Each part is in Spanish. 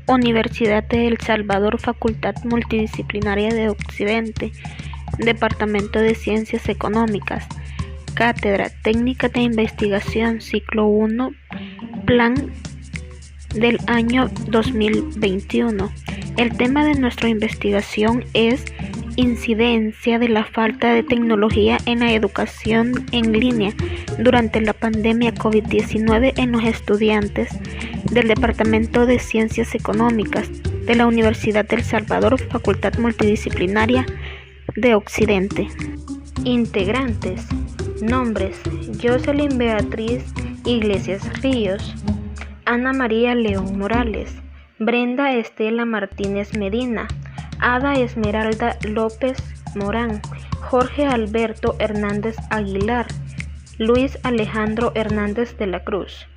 Universidad de El Salvador, Facultad Multidisciplinaria de Occidente, Departamento de Ciencias Económicas, Cátedra Técnica de Investigación, Ciclo 1, Plan del año 2021. El tema de nuestra investigación es incidencia de la falta de tecnología en la educación en línea durante la pandemia COVID-19 en los estudiantes del Departamento de Ciencias Económicas de la Universidad de El Salvador, Facultad Multidisciplinaria de Occidente. Integrantes. Nombres: Jocelyn Beatriz Iglesias Ríos, Ana María León Morales, Brenda Estela Martínez Medina, Ada Esmeralda López Morán, Jorge Alberto Hernández Aguilar, Luis Alejandro Hernández de la Cruz.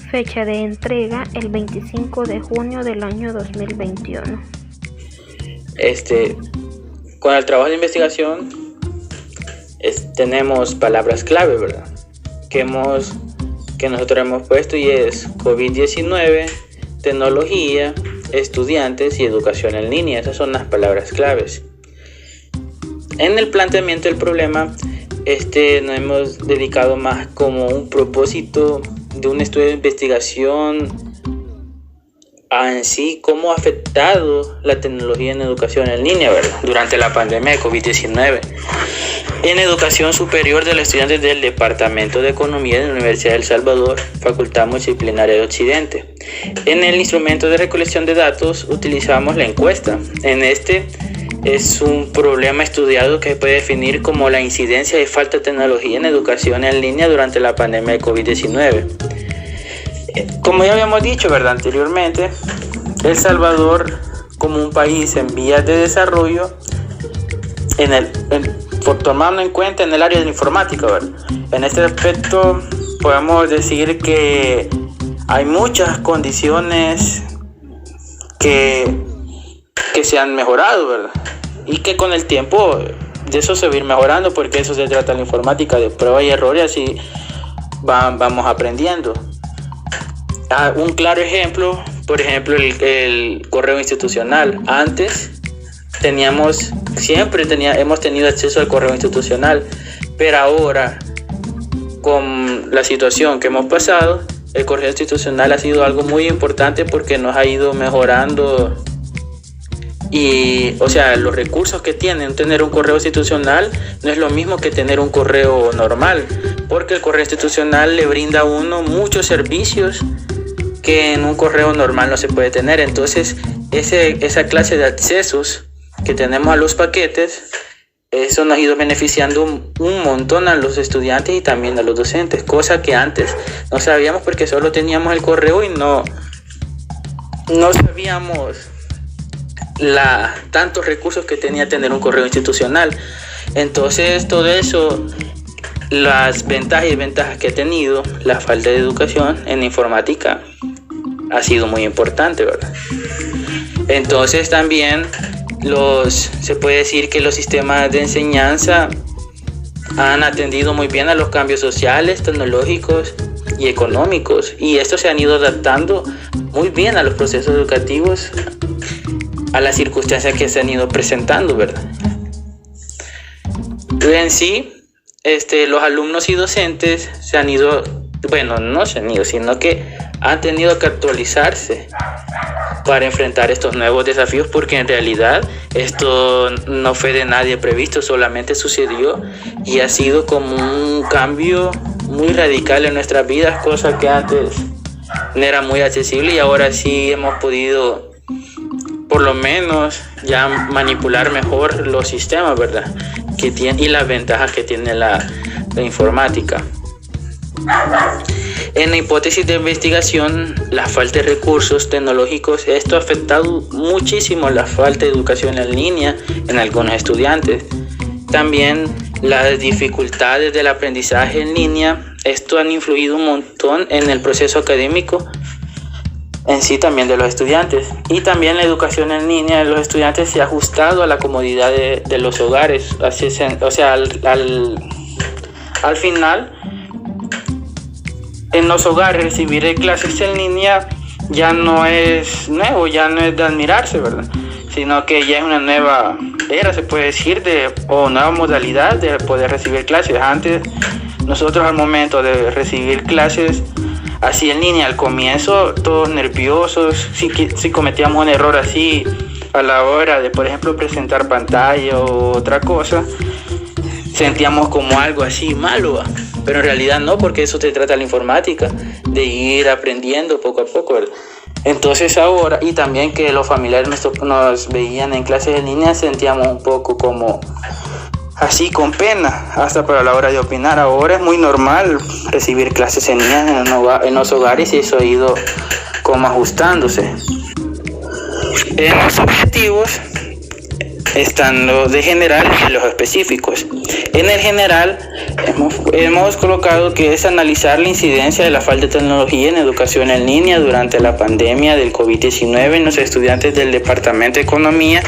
Fecha de entrega: el 25 de junio del año 2021. Con el trabajo de investigación tenemos palabras clave, ¿verdad? Que nosotros hemos puesto, y es COVID-19, tecnología, estudiantes y educación en línea. Esas son las palabras claves. En el planteamiento del problema, nos hemos dedicado más como un propósito de un estudio de investigación en sí, cómo ha afectado la tecnología en educación en línea, ¿verdad?, durante la pandemia de COVID-19. En educación superior de los estudiantes del Departamento de Economía de la Universidad de El Salvador, Facultad Multidisciplinaria de Occidente. En el instrumento de recolección de datos utilizamos la encuesta. Es un problema estudiado que se puede definir como la incidencia de falta de tecnología en educación en línea durante la pandemia de COVID-19. Como ya habíamos dicho, ¿verdad?, anteriormente, El Salvador, como un país en vías de desarrollo, tomando en cuenta en el área de la informática, ¿verdad? En este aspecto podemos decir que hay muchas condiciones que se han mejorado, ¿verdad? Y que con el tiempo de eso se va a ir mejorando, porque eso se trata de la informática, de prueba y error, y así vamos aprendiendo. Un claro ejemplo, por ejemplo, el correo institucional. Antes hemos tenido acceso al correo institucional, pero ahora, con la situación que hemos pasado, el correo institucional ha sido algo muy importante porque nos ha ido mejorando. Y, los recursos que tienen tener un correo institucional no es lo mismo que tener un correo normal, porque el correo institucional le brinda a uno muchos servicios que en un correo normal no se puede tener. Entonces, esa clase de accesos que tenemos a los paquetes, eso nos ha ido beneficiando un montón a los estudiantes y también a los docentes, cosa que antes no sabíamos porque solo teníamos el correo y no sabíamos tantos recursos que tenía tener un correo institucional. Entonces, todo eso, las ventajas y desventajas que ha tenido la falta de educación en informática ha sido muy importante, ¿verdad? Entonces también se puede decir que los sistemas de enseñanza han atendido muy bien a los cambios sociales, tecnológicos y económicos, y estos se han ido adaptando muy bien a los procesos educativos, a las circunstancias que se han ido presentando, ¿verdad? En sí, los alumnos y docentes sino que han tenido que actualizarse para enfrentar estos nuevos desafíos, porque en realidad esto no fue de nadie previsto, solamente sucedió y ha sido como un cambio muy radical en nuestras vidas, cosa que antes no era muy accesible, y ahora sí hemos podido por lo menos ya manipular mejor los sistemas, ¿verdad?, que tiene, y las ventajas que tiene la informática. En la hipótesis de investigación, la falta de recursos tecnológicos, esto ha afectado muchísimo la falta de educación en línea en algunos estudiantes. También las dificultades del aprendizaje en línea, esto han influido un montón en el proceso académico en sí también de los estudiantes. Y también la educación en línea de los estudiantes se ha ajustado a la comodidad de los hogares. Al final, en los hogares recibir clases en línea ya no es nuevo, ya no es de admirarse, ¿verdad? Sino que ya es una nueva era, se puede decir, o nueva modalidad de poder recibir clases. Antes, nosotros al momento de recibir clases así en línea, al comienzo, todos nerviosos, si cometíamos un error así a la hora de, por ejemplo, presentar pantalla o otra cosa, sentíamos como algo así malo, ¿va? Pero en realidad no, porque eso se trata la informática, de ir aprendiendo poco a poco, ¿verdad? Entonces ahora, y también que los familiares nos veían en clases en línea, sentíamos un poco como así con pena, hasta para la hora de opinar. Ahora es muy normal recibir clases en línea en los hogares y eso ha ido como ajustándose. En los objetivos están los de general y los específicos. En el general hemos colocado que es analizar la incidencia de la falta de tecnología en educación en línea durante la pandemia del COVID-19 en los estudiantes del Departamento de Economía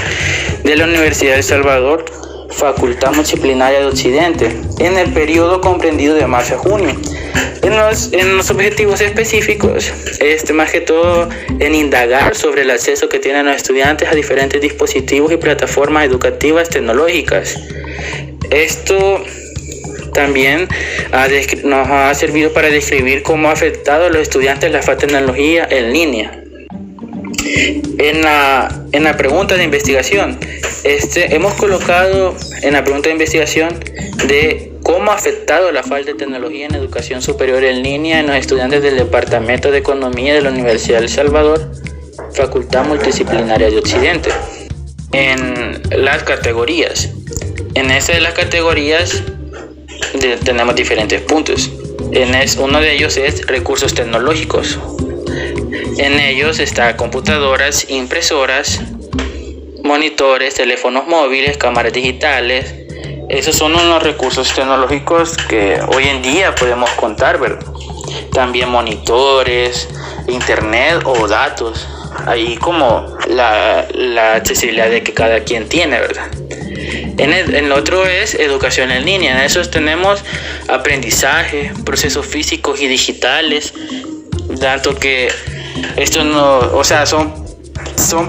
de la Universidad de El Salvador, Facultad Multidisciplinaria de Occidente, en el periodo comprendido de marzo a junio. En los objetivos específicos, más que todo en indagar sobre el acceso que tienen los estudiantes a diferentes dispositivos y plataformas educativas tecnológicas. Esto también nos ha servido para describir cómo ha afectado a los estudiantes la falta de tecnología en línea. En la pregunta de investigación, hemos colocado en la pregunta de investigación de cómo ha afectado la falta de tecnología en educación superior en línea en los estudiantes del Departamento de Economía de la Universidad de El Salvador, Facultad Multidisciplinaria de Occidente. En las categorías, en esta de las categorías tenemos diferentes puntos. Uno de ellos es recursos tecnológicos. En ellos está computadoras, impresoras, monitores, teléfonos móviles, cámaras digitales. Esos son unos recursos tecnológicos que hoy en día podemos contar, ¿verdad? También monitores, internet o datos. Ahí como la accesibilidad de que cada quien tiene, ¿verdad? En el otro es educación en línea. En esos tenemos aprendizaje, procesos físicos y digitales, tanto que esto no, o sea, son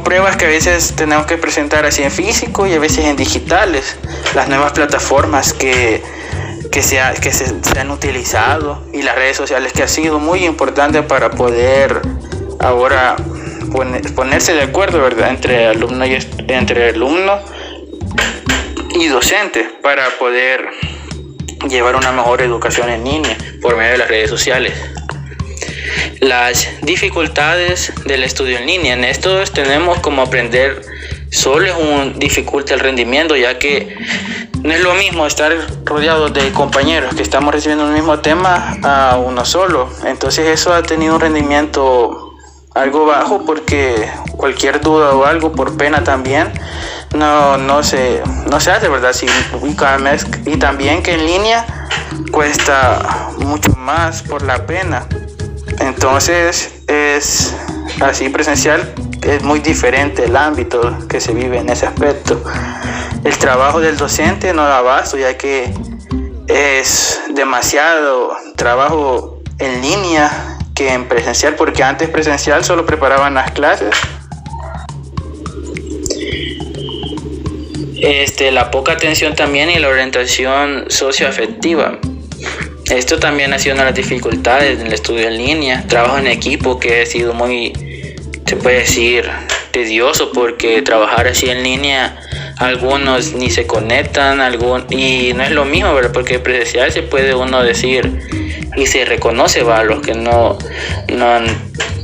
pruebas que a veces tenemos que presentar así en físico y a veces en digitales. Las nuevas plataformas que se han utilizado y las redes sociales, que ha sido muy importante para poder ahora ponerse de acuerdo, ¿verdad? entre alumno y docente para poder llevar una mejor educación en línea por medio de las redes sociales. Las dificultades del estudio en línea. En estos tenemos como aprender solo dificulta el rendimiento, ya que no es lo mismo estar rodeado de compañeros que estamos recibiendo el mismo tema a uno solo. Entonces eso ha tenido un rendimiento algo bajo, porque cualquier duda o algo por pena también no se hace, ¿verdad? Y también que en línea cuesta mucho más por la pena. Entonces es así presencial, es muy diferente el ámbito que se vive en ese aspecto. El trabajo del docente no da abasto, ya que es demasiado trabajo en línea que en presencial, porque antes presencial solo preparaban las clases. La poca atención también y la orientación socioafectiva. Esto también ha sido una de las dificultades en el estudio en línea. Trabajo en equipo que ha sido muy, se puede decir, tedioso, porque trabajar así en línea, algunos ni se conectan, y no es lo mismo, ¿verdad? Porque presencial se puede uno decir y se reconoce, ¿va? Los que no han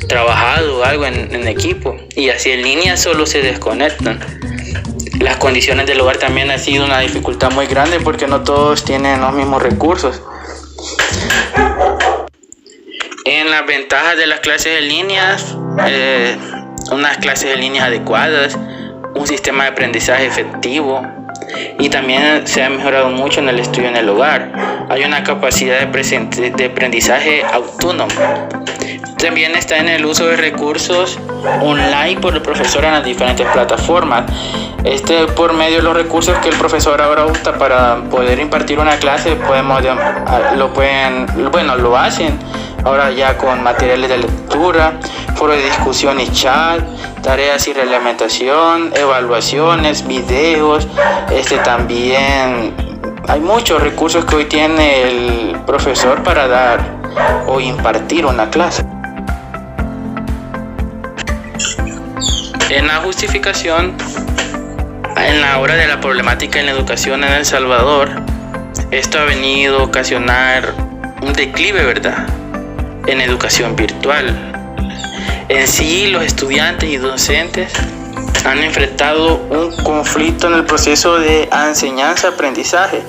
trabajado algo en equipo, y así en línea solo se desconectan. Las condiciones del lugar también ha sido una dificultad muy grande, porque no todos tienen los mismos recursos. En las ventajas de las clases en línea, unas clases en línea adecuadas, un sistema de aprendizaje efectivo, y también se ha mejorado mucho en el estudio en el hogar. Hay una capacidad de aprendizaje autónomo. También está en el uso de recursos online por el profesor en las diferentes plataformas. Por medio de los recursos que el profesor ahora usa para poder impartir una clase, lo hacen ahora ya con materiales de lectura, foro de discusión y chat, tareas y reglamentación, evaluaciones, videos, también hay muchos recursos que hoy tiene el profesor para dar o impartir una clase. En la justificación, en la hora de la problemática en la educación en El Salvador, esto ha venido a ocasionar un declive, ¿verdad?, en educación virtual. En sí, los estudiantes y docentes han enfrentado un conflicto en el proceso de enseñanza-aprendizaje,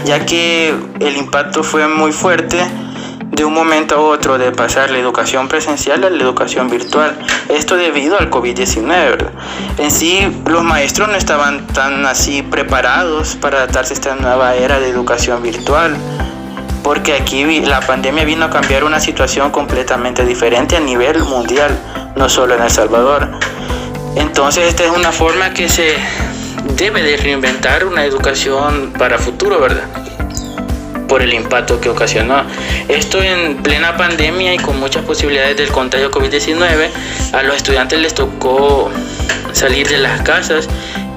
ya que el impacto fue muy fuerte de un momento a otro de pasar la educación presencial a la educación virtual. Esto debido al COVID-19, ¿verdad? En sí, los maestros no estaban tan así preparados para adaptarse a esta nueva era de educación virtual, porque aquí la pandemia vino a cambiar una situación completamente diferente a nivel mundial, no solo en El Salvador. Entonces, esta es una forma que se debe de reinventar una educación para futuro, ¿verdad?, por el impacto que ocasionó. Esto en plena pandemia y con muchas posibilidades del contagio COVID-19, a los estudiantes les tocó salir de las casas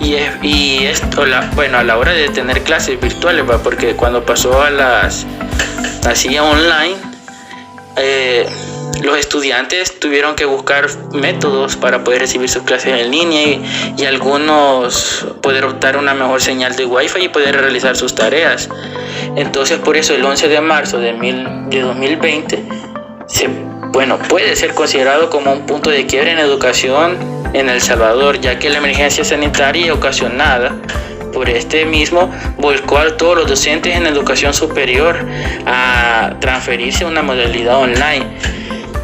y esto, a la hora de tener clases virtuales, ¿va?, porque cuando pasó a las así online, los estudiantes tuvieron que buscar métodos para poder recibir sus clases en línea y algunos poder optar una mejor señal de Wi-Fi y poder realizar sus tareas. Entonces, por eso el 11 de marzo de 2020 puede ser considerado como un punto de quiebre en educación en El Salvador, ya que la emergencia sanitaria ocasionada por este mismo volcó a todos los docentes en educación superior a transferirse a una modalidad online.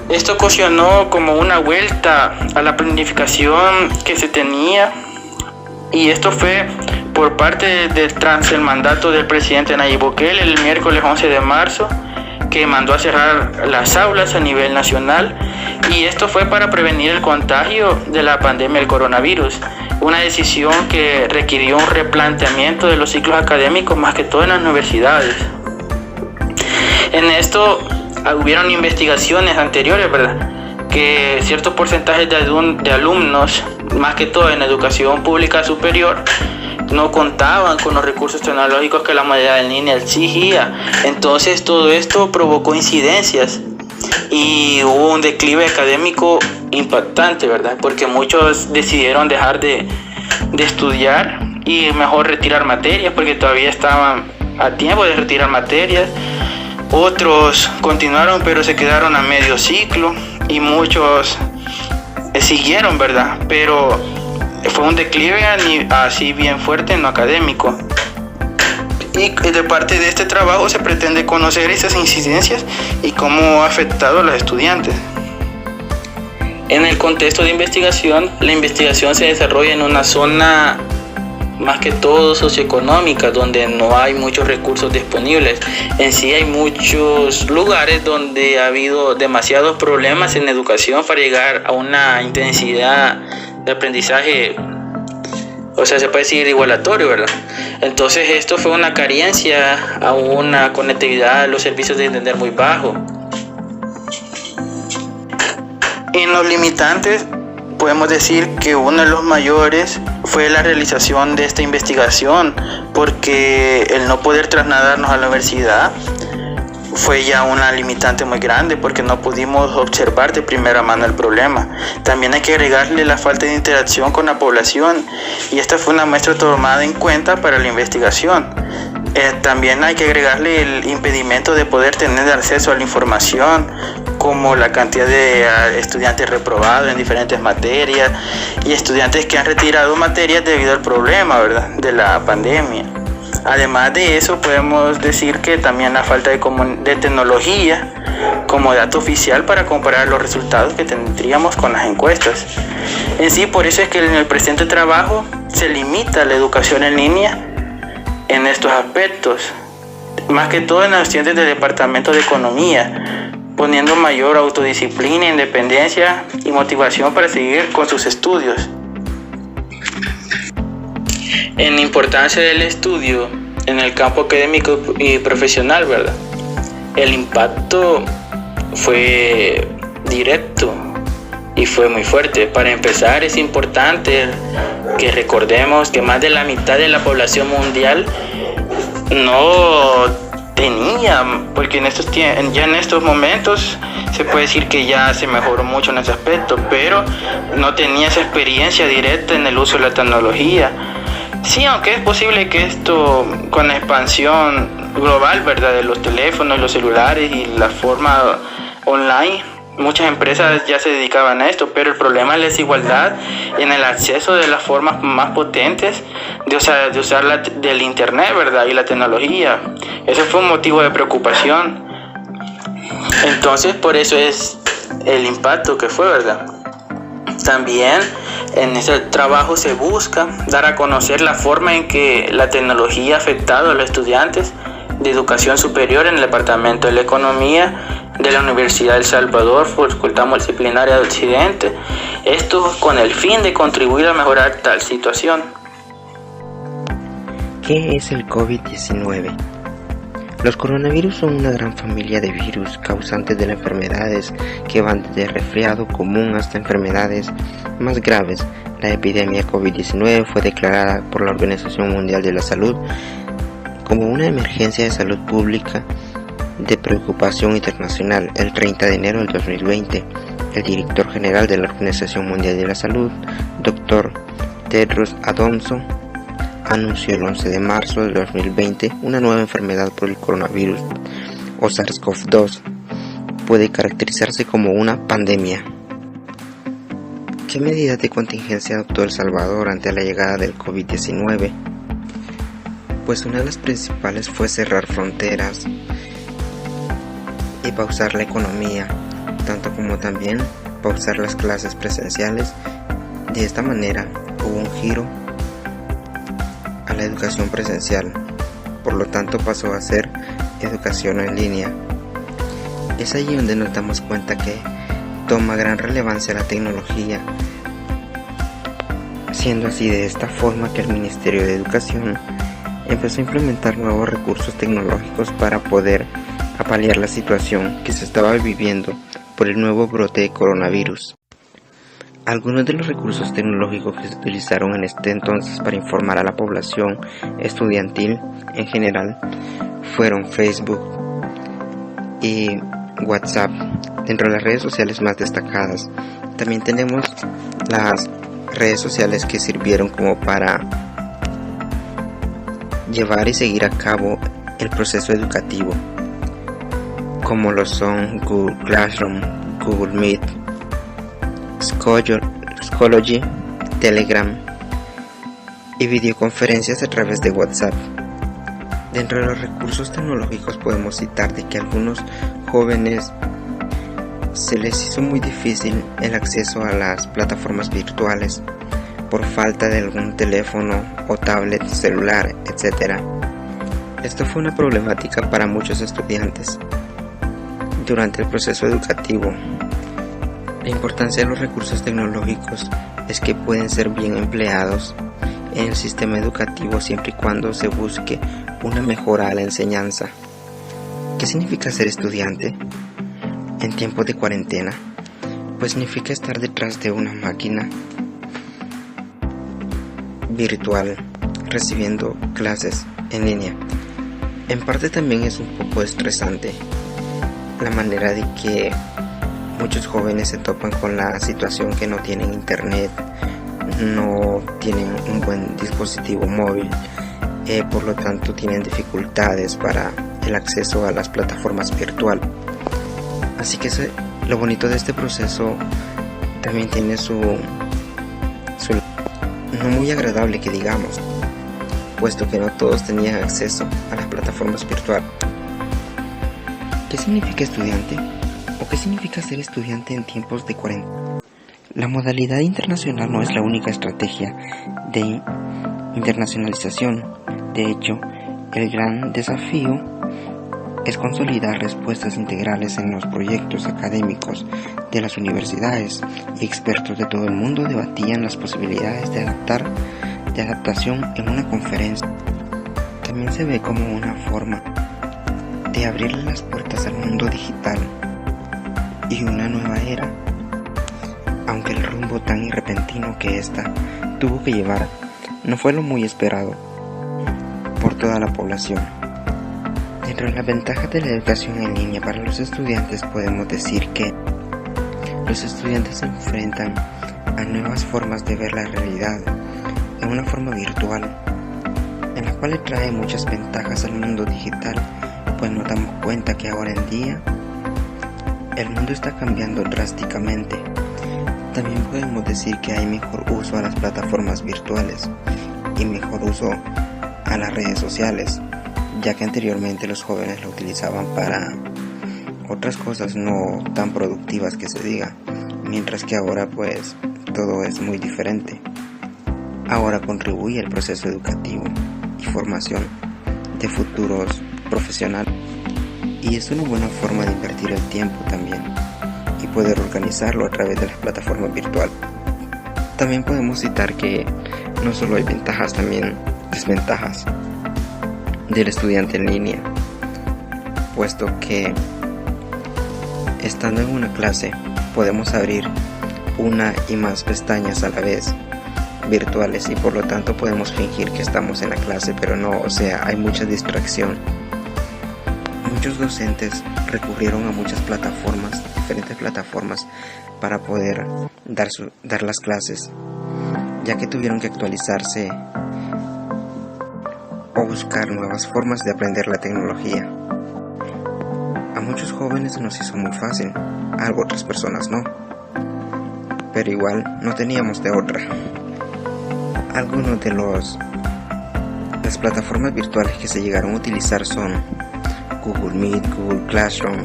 Esto ocasionó como una vuelta a la planificación que se tenía, y esto fue por parte tras el mandato del presidente Nayib Bukele el miércoles 11 de marzo, que mandó a cerrar las aulas a nivel nacional, y esto fue para prevenir el contagio de la pandemia del coronavirus, una decisión que requirió un replanteamiento de los ciclos académicos, más que todo en las universidades. En esto hubieron investigaciones anteriores, ¿verdad?, que ciertos porcentajes de alumnos, más que todo en educación pública superior, no contaban con los recursos tecnológicos que la modalidad en línea exigía. Entonces todo esto provocó incidencias y hubo un declive académico impactante, ¿verdad?, porque muchos decidieron dejar de estudiar y mejor retirar materias, porque todavía estaban a tiempo de retirar materias. Otros continuaron pero se quedaron a medio ciclo, y muchos siguieron, ¿verdad?, pero fue un declive así bien fuerte en lo académico. Y de parte de este trabajo se pretende conocer esas incidencias y cómo ha afectado a los estudiantes. En el contexto de investigación, la investigación se desarrolla en una zona más que todo socioeconómica, donde no hay muchos recursos disponibles. En sí hay muchos lugares donde ha habido demasiados problemas en educación para llegar a una intensidad de aprendizaje, o sea, se puede decir igualatorio, ¿verdad? Entonces esto fue una carencia a una conectividad a los servicios de internet muy bajo. En los limitantes podemos decir que uno de los mayores fue la realización de esta investigación, porque el no poder trasladarnos a la universidad fue ya una limitante muy grande, porque no pudimos observar de primera mano el problema. También hay que agregarle la falta de interacción con la población, y esta fue una muestra tomada en cuenta para la investigación. También hay que agregarle el impedimento de poder tener acceso a la información, como la cantidad de estudiantes reprobados en diferentes materias y estudiantes que han retirado materias debido al problema, ¿verdad?, de la pandemia. Además de eso, podemos decir que también la falta de tecnología como dato oficial para comparar los resultados que tendríamos con las encuestas. En sí, por eso es que en el presente trabajo se limita la educación en línea en estos aspectos, más que todo en los estudiantes del Departamento de Economía, poniendo mayor autodisciplina, independencia y motivación para seguir con sus estudios. En la importancia del estudio en el campo académico y profesional, ¿verdad?, el impacto fue directo y fue muy fuerte. Para empezar, es importante que recordemos que más de la mitad de la población mundial no tenía, porque ya en estos momentos se puede decir que ya se mejoró mucho en ese aspecto, pero no tenía esa experiencia directa en el uso de la tecnología. Sí, aunque es posible que esto, con la expansión global, ¿verdad?, de los teléfonos, los celulares y la forma online, muchas empresas ya se dedicaban a esto, pero el problema es la desigualdad en el acceso de las formas más potentes de usar del internet, ¿verdad?, y la tecnología. Eso fue un motivo de preocupación. Entonces, por eso es el impacto que fue, ¿verdad? También en este trabajo se busca dar a conocer la forma en que la tecnología ha afectado a los estudiantes de educación superior en el Departamento de la Economía de la Universidad de El Salvador, Facultad Multidisciplinaria de Occidente. Esto con el fin de contribuir a mejorar tal situación. ¿Qué es el COVID-19? Los coronavirus son una gran familia de virus causantes de las enfermedades que van desde resfriado común hasta enfermedades más graves. La epidemia COVID-19 fue declarada por la Organización Mundial de la Salud como una emergencia de salud pública de preocupación internacional el 30 de enero del 2020. El director general de la Organización Mundial de la Salud, Dr. Tedros Adhanom, anunció el 11 de marzo del 2020 una nueva enfermedad por el coronavirus o SARS-CoV-2 puede caracterizarse como una pandemia. ¿Qué medidas de contingencia adoptó El Salvador ante la llegada del COVID-19? Pues una de las principales fue cerrar fronteras y pausar la economía, tanto como también pausar las clases presenciales. De esta manera hubo un giro a la educación presencial, por lo tanto pasó a ser educación en línea. Es allí donde nos damos cuenta que toma gran relevancia la tecnología, siendo así de esta forma que el Ministerio de Educación empezó a implementar nuevos recursos tecnológicos para poder paliar la situación que se estaba viviendo por el nuevo brote de coronavirus. Algunos de los recursos tecnológicos que se utilizaron en este entonces para informar a la población estudiantil en general fueron Facebook y WhatsApp. Dentro de las redes sociales más destacadas también tenemos las redes sociales que sirvieron como para llevar y seguir a cabo el proceso educativo, como lo son Google Classroom, Google Meet, Schoology, Telegram y videoconferencias a través de WhatsApp. Dentro de los recursos tecnológicos podemos citar de que a algunos jóvenes se les hizo muy difícil el acceso a las plataformas virtuales por falta de algún teléfono o tablet, celular, etc. Esto fue una problemática para muchos estudiantes durante el proceso educativo. La importancia de los recursos tecnológicos es que pueden ser bien empleados en el sistema educativo siempre y cuando se busque una mejora a la enseñanza. ¿Qué significa ser estudiante en tiempos de cuarentena? Pues significa estar detrás de una máquina virtual recibiendo clases en línea. En parte también es un poco estresante la manera de que muchos jóvenes se topan con la situación que no tienen internet, no tienen un buen dispositivo móvil, por lo tanto tienen dificultades para el acceso a las plataformas virtuales. Así que lo bonito de este proceso también tiene su no muy agradable que digamos, puesto que no todos tenían acceso a las plataformas virtuales. ¿Qué significa estudiante? ¿O qué significa ser estudiante en tiempos de cuarentena? La modalidad internacional no es la única estrategia de internacionalización. De hecho, el gran desafío es consolidar respuestas integrales en los proyectos académicos de las universidades, y expertos de todo el mundo debatían las posibilidades de adaptación en una conferencia. También se ve como una forma de abrirle las puertas al mundo digital y una nueva era, aunque el rumbo tan repentino que ésta tuvo que llevar no fue lo muy esperado por toda la población. Dentro de las ventajas de la educación en línea para los estudiantes podemos decir que los estudiantes se enfrentan a nuevas formas de ver la realidad en una forma virtual, en la cual trae muchas ventajas al mundo digital, pues nos damos cuenta que ahora en día el mundo está cambiando drásticamente. También podemos decir que hay mejor uso a las plataformas virtuales y mejor uso a las redes sociales, ya que anteriormente los jóvenes lo utilizaban para otras cosas no tan productivas que se diga, mientras que ahora pues todo es muy diferente. Ahora contribuye al proceso educativo y formación de futuros profesionales, y es una buena forma de invertir el tiempo también y poder organizarlo a través de las plataformas virtuales. También podemos citar que no solo hay ventajas, también desventajas del estudiante en línea, puesto que estando en una clase podemos abrir una y más pestañas a la vez virtuales, y por lo tanto podemos fingir que estamos en la clase, pero no, o sea, hay mucha distracción. Muchos docentes recurrieron a muchas plataformas, diferentes plataformas, para poder dar las clases, ya que tuvieron que actualizarse o buscar nuevas formas de aprender la tecnología. A muchos jóvenes nos hizo muy fácil, a otras personas no, pero igual no teníamos de otra. Algunos de las plataformas virtuales que se llegaron a utilizar son Google Meet, Google Classroom,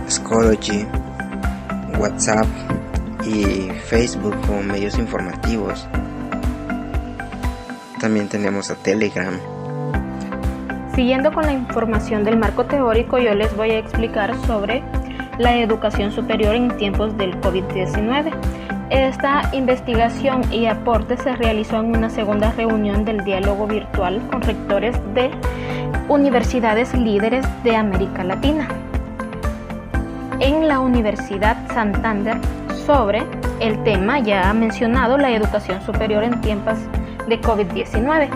Schoology, WhatsApp y Facebook como medios informativos. También tenemos a Telegram. Siguiendo con la información del marco teórico, yo les voy a explicar sobre la educación superior en tiempos del COVID-19. Esta investigación y aporte se realizó en una segunda reunión del diálogo virtual con rectores de universidades líderes de América Latina en la Universidad Santander sobre el tema ya mencionado, la educación superior en tiempos de COVID-19,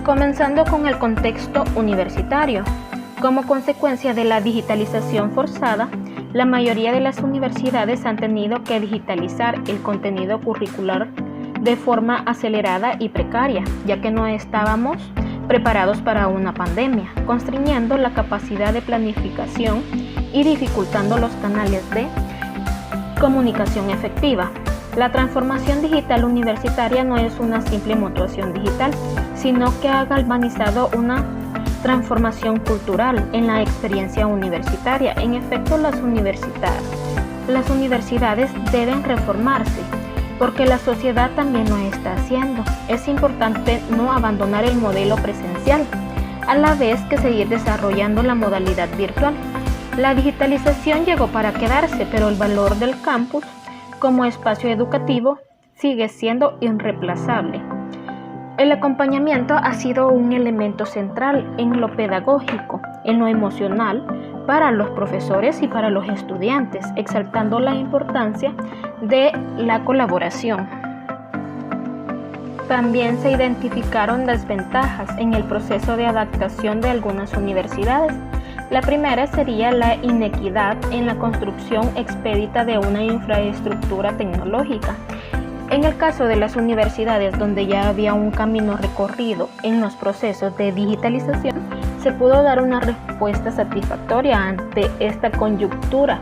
comenzando con el contexto universitario. Como consecuencia de la digitalización forzada, la mayoría de las universidades han tenido que digitalizar el contenido curricular de forma acelerada y precaria, ya que no estábamos preparados para una pandemia, constriñendo la capacidad de planificación y dificultando los canales de comunicación efectiva. La transformación digital universitaria no es una simple mutuación digital, sino que ha galvanizado una transformación cultural en la experiencia universitaria. En efecto, las universidades deben reformarse, porque la sociedad también lo está haciendo. Es importante no abandonar el modelo presencial, a la vez que seguir desarrollando la modalidad virtual. La digitalización llegó para quedarse, pero el valor del campus como espacio educativo sigue siendo irreemplazable. El acompañamiento ha sido un elemento central en lo pedagógico, en lo emocional, para los profesores y para los estudiantes, exaltando la importancia de la colaboración. También se identificaron desventajas en el proceso de adaptación de algunas universidades. La primera sería la inequidad en la construcción expedita de una infraestructura tecnológica. En el caso de las universidades donde ya había un camino recorrido en los procesos de digitalización, se pudo dar una respuesta satisfactoria ante esta coyuntura,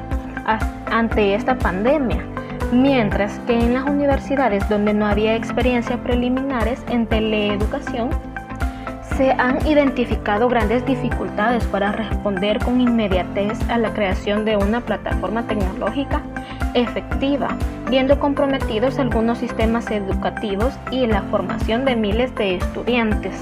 ante esta pandemia, mientras que en las universidades donde no había experiencias preliminares en teleeducación, se han identificado grandes dificultades para responder con inmediatez a la creación de una plataforma tecnológica efectiva, viendo comprometidos algunos sistemas educativos y la formación de miles de estudiantes.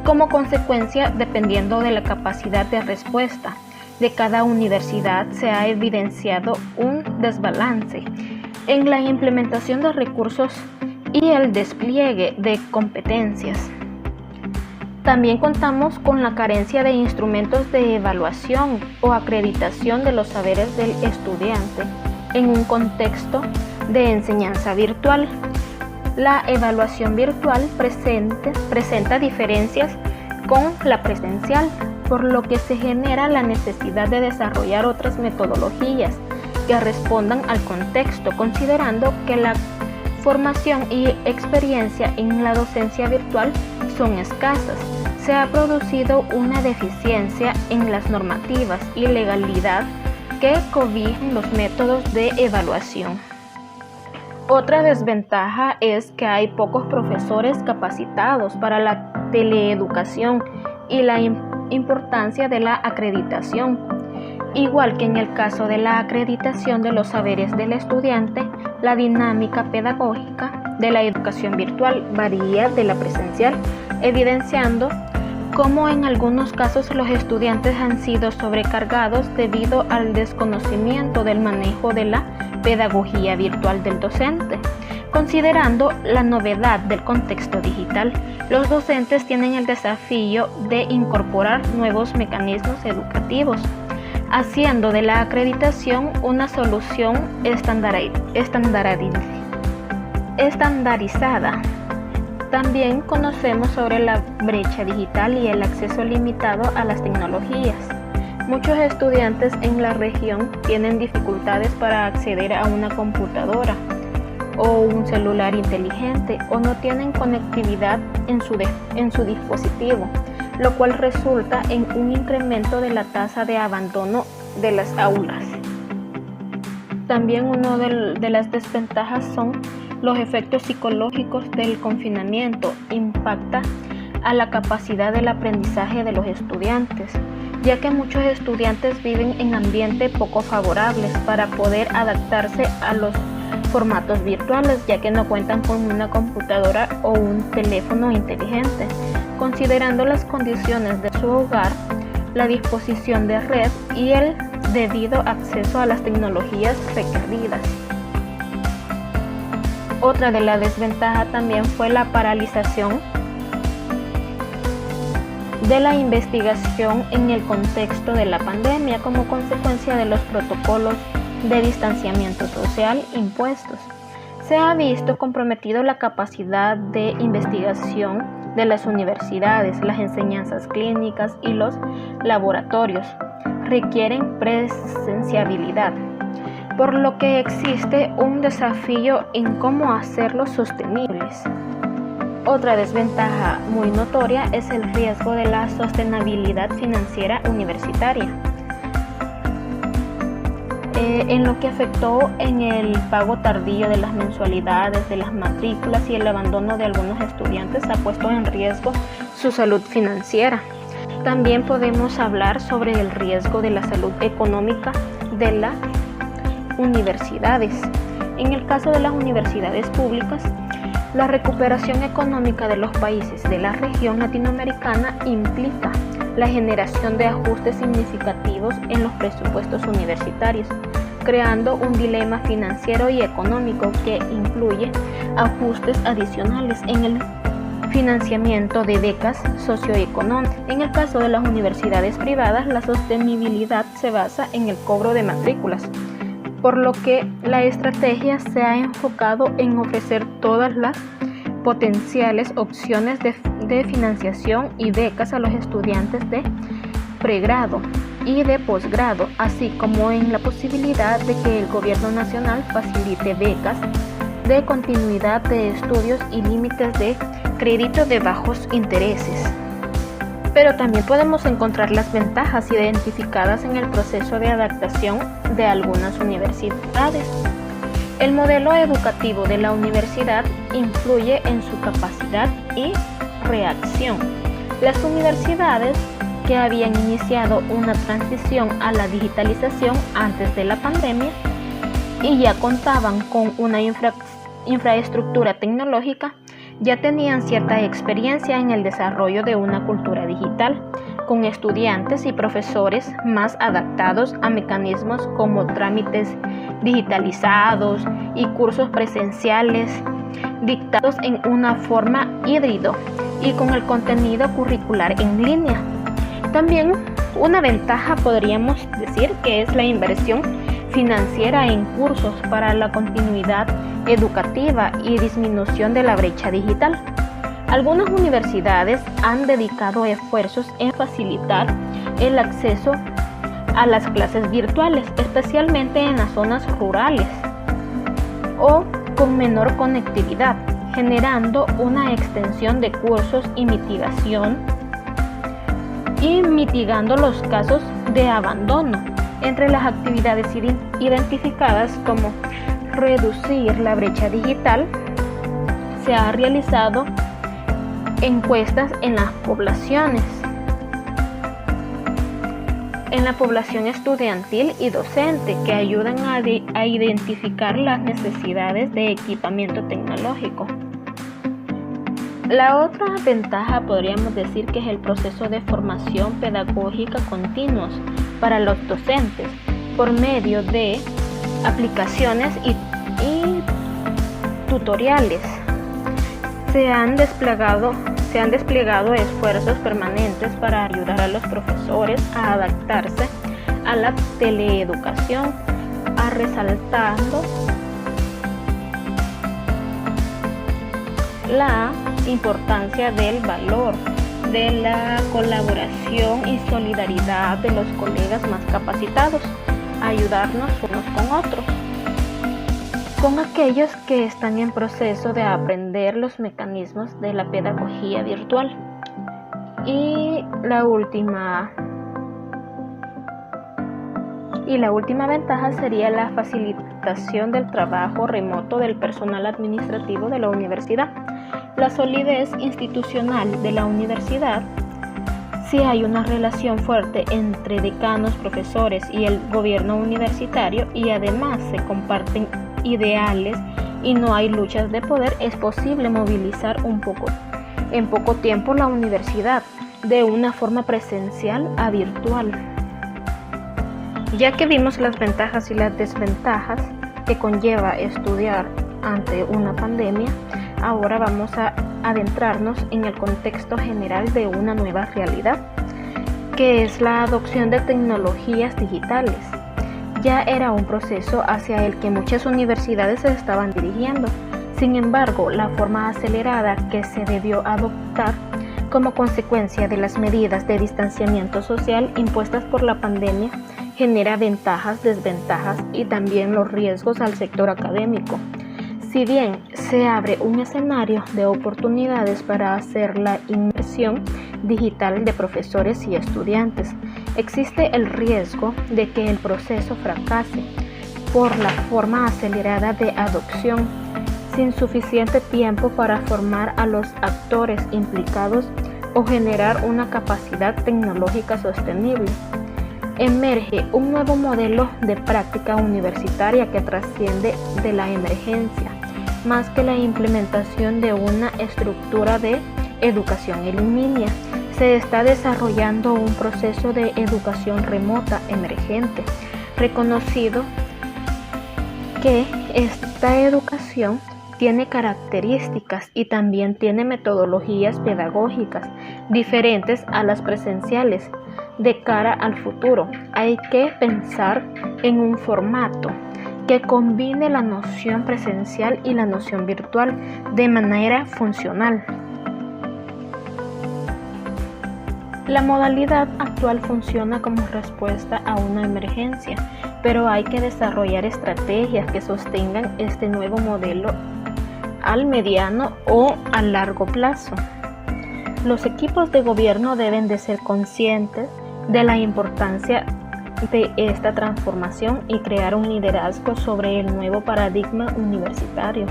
Como consecuencia, dependiendo de la capacidad de respuesta de cada universidad, se ha evidenciado un desbalance en la implementación de recursos y el despliegue de competencias. También contamos con la carencia de instrumentos de evaluación o acreditación de los saberes del estudiante en un contexto de enseñanza virtual. La evaluación virtual presenta diferencias con la presencial, por lo que se genera la necesidad de desarrollar otras metodologías que respondan al contexto, considerando que la formación y experiencia en la docencia virtual son escasas. Se ha producido una deficiencia en las normativas y legalidad que cobijan los métodos de evaluación. Otra desventaja es que hay pocos profesores capacitados para la teleeducación y la importancia de la acreditación. Igual que en el caso de la acreditación de los saberes del estudiante, la dinámica pedagógica de la educación virtual varía de la presencial, evidenciando cómo en algunos casos los estudiantes han sido sobrecargados debido al desconocimiento del manejo de la pedagogía virtual del docente. Considerando la novedad del contexto digital, los docentes tienen el desafío de incorporar nuevos mecanismos educativos, haciendo de la acreditación una solución estandarizada. También conocemos sobre la brecha digital y el acceso limitado a las tecnologías. Muchos estudiantes en la región tienen dificultades para acceder a una computadora o un celular inteligente, o no tienen conectividad en su dispositivo, lo cual resulta en un incremento de la tasa de abandono de las aulas. También una de las desventajas son los efectos psicológicos del confinamiento. Impacta a la capacidad del aprendizaje de los estudiantes, ya que muchos estudiantes viven en ambientes poco favorables para poder adaptarse a los formatos virtuales, ya que no cuentan con una computadora o un teléfono inteligente. Considerando las condiciones de su hogar, la disposición de red y el debido acceso a las tecnologías requeridas. Otra de las desventajas también fue la paralización de la investigación en el contexto de la pandemia como consecuencia de los protocolos de distanciamiento social impuestos. Se ha visto comprometido la capacidad de investigación de las universidades. Las enseñanzas clínicas y los laboratorios requieren presenciabilidad, por lo que existe un desafío en cómo hacerlos sostenibles. Otra desventaja muy notoria es el riesgo de la sostenibilidad financiera universitaria, en lo que afectó en el pago tardío de las mensualidades, de las matrículas, y el abandono de algunos estudiantes ha puesto en riesgo su salud financiera. También podemos hablar sobre el riesgo de la salud económica de las universidades. En el caso de las universidades públicas, la recuperación económica de los países de la región latinoamericana implica la generación de ajustes significativos en los presupuestos universitarios, creando un dilema financiero y económico que incluye ajustes adicionales en el financiamiento de becas socioeconómicas. En el caso de las universidades privadas, la sostenibilidad se basa en el cobro de matrículas, por lo que la estrategia se ha enfocado en ofrecer todas las potenciales opciones de financiación y becas a los estudiantes de pregrado y de posgrado, así como en la posibilidad de que el gobierno nacional facilite becas de continuidad de estudios y límites de crédito de bajos intereses. Pero también podemos encontrar las ventajas identificadas en el proceso de adaptación de algunas universidades. El modelo educativo de la universidad influye en su capacidad y reacción. Las universidades que habían iniciado una transición a la digitalización antes de la pandemia y ya contaban con una infraestructura tecnológica, ya tenían cierta experiencia en el desarrollo de una cultura digital, con estudiantes y profesores más adaptados a mecanismos como trámites digitalizados y cursos presenciales dictados en una forma híbrido y con el contenido curricular en línea. También una ventaja podríamos decir que es la inversión financiera en cursos para la continuidad educativa y disminución de la brecha digital. Algunas universidades han dedicado esfuerzos en facilitar el acceso a las clases virtuales, especialmente en las zonas rurales o con menor conectividad, generando una extensión de cursos y mitigando los casos de abandono. Entre las actividades identificadas como reducir la brecha digital, se han realizado encuestas en las poblaciones, en la población estudiantil y docente, que ayudan a identificar las necesidades de equipamiento tecnológico. La otra ventaja podríamos decir que es el proceso de formación pedagógica continuos para los docentes por medio de aplicaciones y tutoriales. Se han desplegado esfuerzos permanentes para ayudar a los profesores a adaptarse a la teleeducación, resaltando la importancia del valor de la colaboración y solidaridad de los colegas más capacitados, ayudarnos unos con otros, con aquellos que están en proceso de aprender los mecanismos de la pedagogía virtual. Y la última ventaja sería la facilitación del trabajo remoto del personal administrativo de la universidad. La solidez institucional de la universidad. Si hay una relación fuerte entre decanos, profesores y el gobierno universitario, y además se comparten ideales y no hay luchas de poder, es posible movilizar en poco tiempo la universidad de una forma presencial a virtual. Ya que vimos las ventajas y las desventajas que conlleva estudiar ante una pandemia, ahora vamos a adentrarnos en el contexto general de una nueva realidad, que es la adopción de tecnologías digitales. Ya era un proceso hacia el que muchas universidades se estaban dirigiendo. Sin embargo, la forma acelerada que se debió adoptar como consecuencia de las medidas de distanciamiento social impuestas por la pandemia genera ventajas, desventajas y también los riesgos al sector académico. Si bien se abre un escenario de oportunidades para hacer la inmersión digital de profesores y estudiantes, existe el riesgo de que el proceso fracase por la forma acelerada de adopción, sin suficiente tiempo para formar a los actores implicados o generar una capacidad tecnológica sostenible. Emerge un nuevo modelo de práctica universitaria que trasciende de la emergencia, más que la implementación de una estructura de educación en línea. Se está desarrollando un proceso de educación remota emergente, reconocido que esta educación tiene características y también tiene metodologías pedagógicas diferentes a las presenciales. De cara al futuro, hay que pensar en un formato que combine la noción presencial y la noción virtual de manera funcional. La modalidad actual funciona como respuesta a una emergencia, pero hay que desarrollar estrategias que sostengan este nuevo modelo al mediano o a largo plazo. Los equipos de gobierno deben de ser conscientes de la importancia de esta transformación y crear un liderazgo sobre el nuevo paradigma universitario,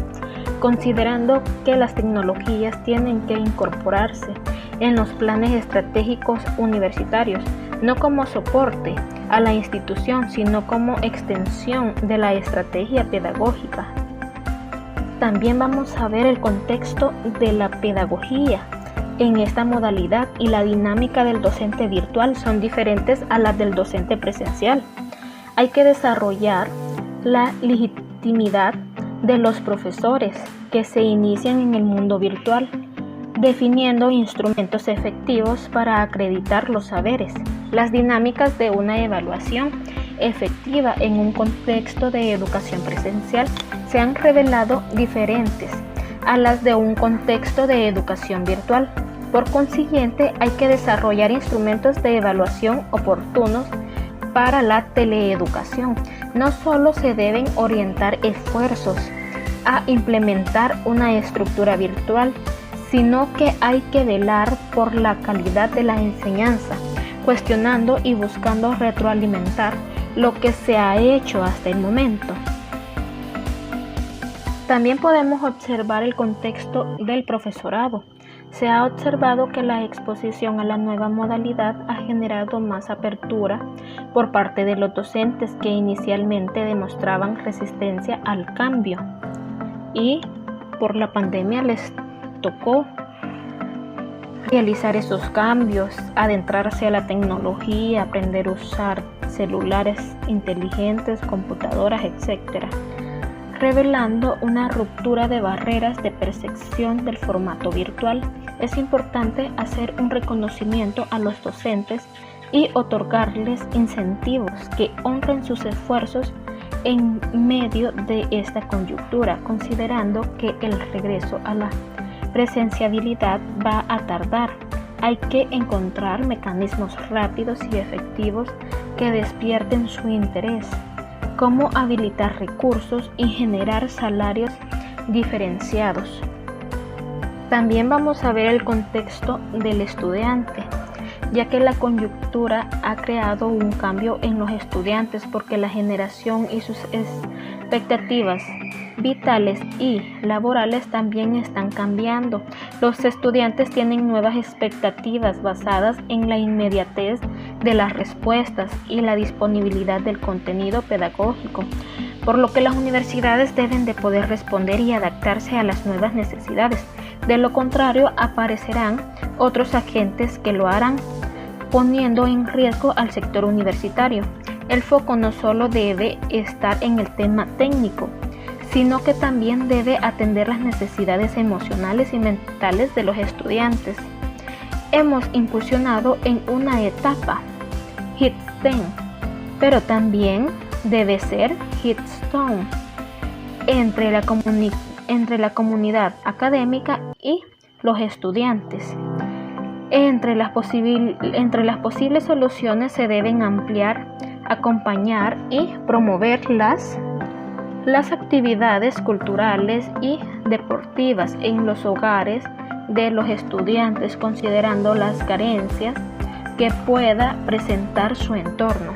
considerando que las tecnologías tienen que incorporarse en los planes estratégicos universitarios, no como soporte a la institución, sino como extensión de la estrategia pedagógica. También vamos a ver el contexto de la pedagogía en esta modalidad, y la dinámica del docente virtual son diferentes a las del docente presencial. Hay que desarrollar la legitimidad de los profesores que se inician en el mundo virtual, definiendo instrumentos efectivos para acreditar los saberes, las dinámicas de una evaluación efectiva en un contexto de educación presencial se han revelado diferentes a las de un contexto de educación virtual. Por consiguiente, hay que desarrollar instrumentos de evaluación oportunos para la teleeducación. No solo se deben orientar esfuerzos a implementar una estructura virtual, sino que hay que velar por la calidad de la enseñanza, cuestionando y buscando retroalimentar lo que se ha hecho hasta el momento. También podemos observar el contexto del profesorado. Se ha observado que la exposición a la nueva modalidad ha generado más apertura por parte de los docentes que inicialmente demostraban resistencia al cambio y por la pandemia les tocó realizar esos cambios, adentrarse a la tecnología, aprender a usar celulares inteligentes, computadoras, etc., revelando una ruptura de barreras de percepción del formato virtual. Es importante hacer un reconocimiento a los docentes y otorgarles incentivos que honren sus esfuerzos en medio de esta coyuntura, considerando que el regreso a la presenciabilidad va a tardar. Hay que encontrar mecanismos rápidos y efectivos que despierten su interés, como habilitar recursos y generar salarios diferenciados. También vamos a ver el contexto del estudiante, ya que la coyuntura ha creado un cambio en los estudiantes porque la generación y sus expectativas vitales y laborales también están cambiando. Los estudiantes tienen nuevas expectativas basadas en la inmediatez de las respuestas y la disponibilidad del contenido pedagógico, por lo que las universidades deben de poder responder y adaptarse a las nuevas necesidades. De lo contrario, aparecerán otros agentes que lo harán, poniendo en riesgo al sector universitario. El foco no solo debe estar en el tema técnico, sino que también debe atender las necesidades emocionales y mentales de los estudiantes. Hemos incursionado en una etapa HitStem, pero también debe ser HitStone entre la comunidad académica y los estudiantes. Entre las posibles soluciones se deben ampliar, acompañar y promover las actividades culturales y deportivas en los hogares de los estudiantes, considerando las carencias que pueda presentar su entorno.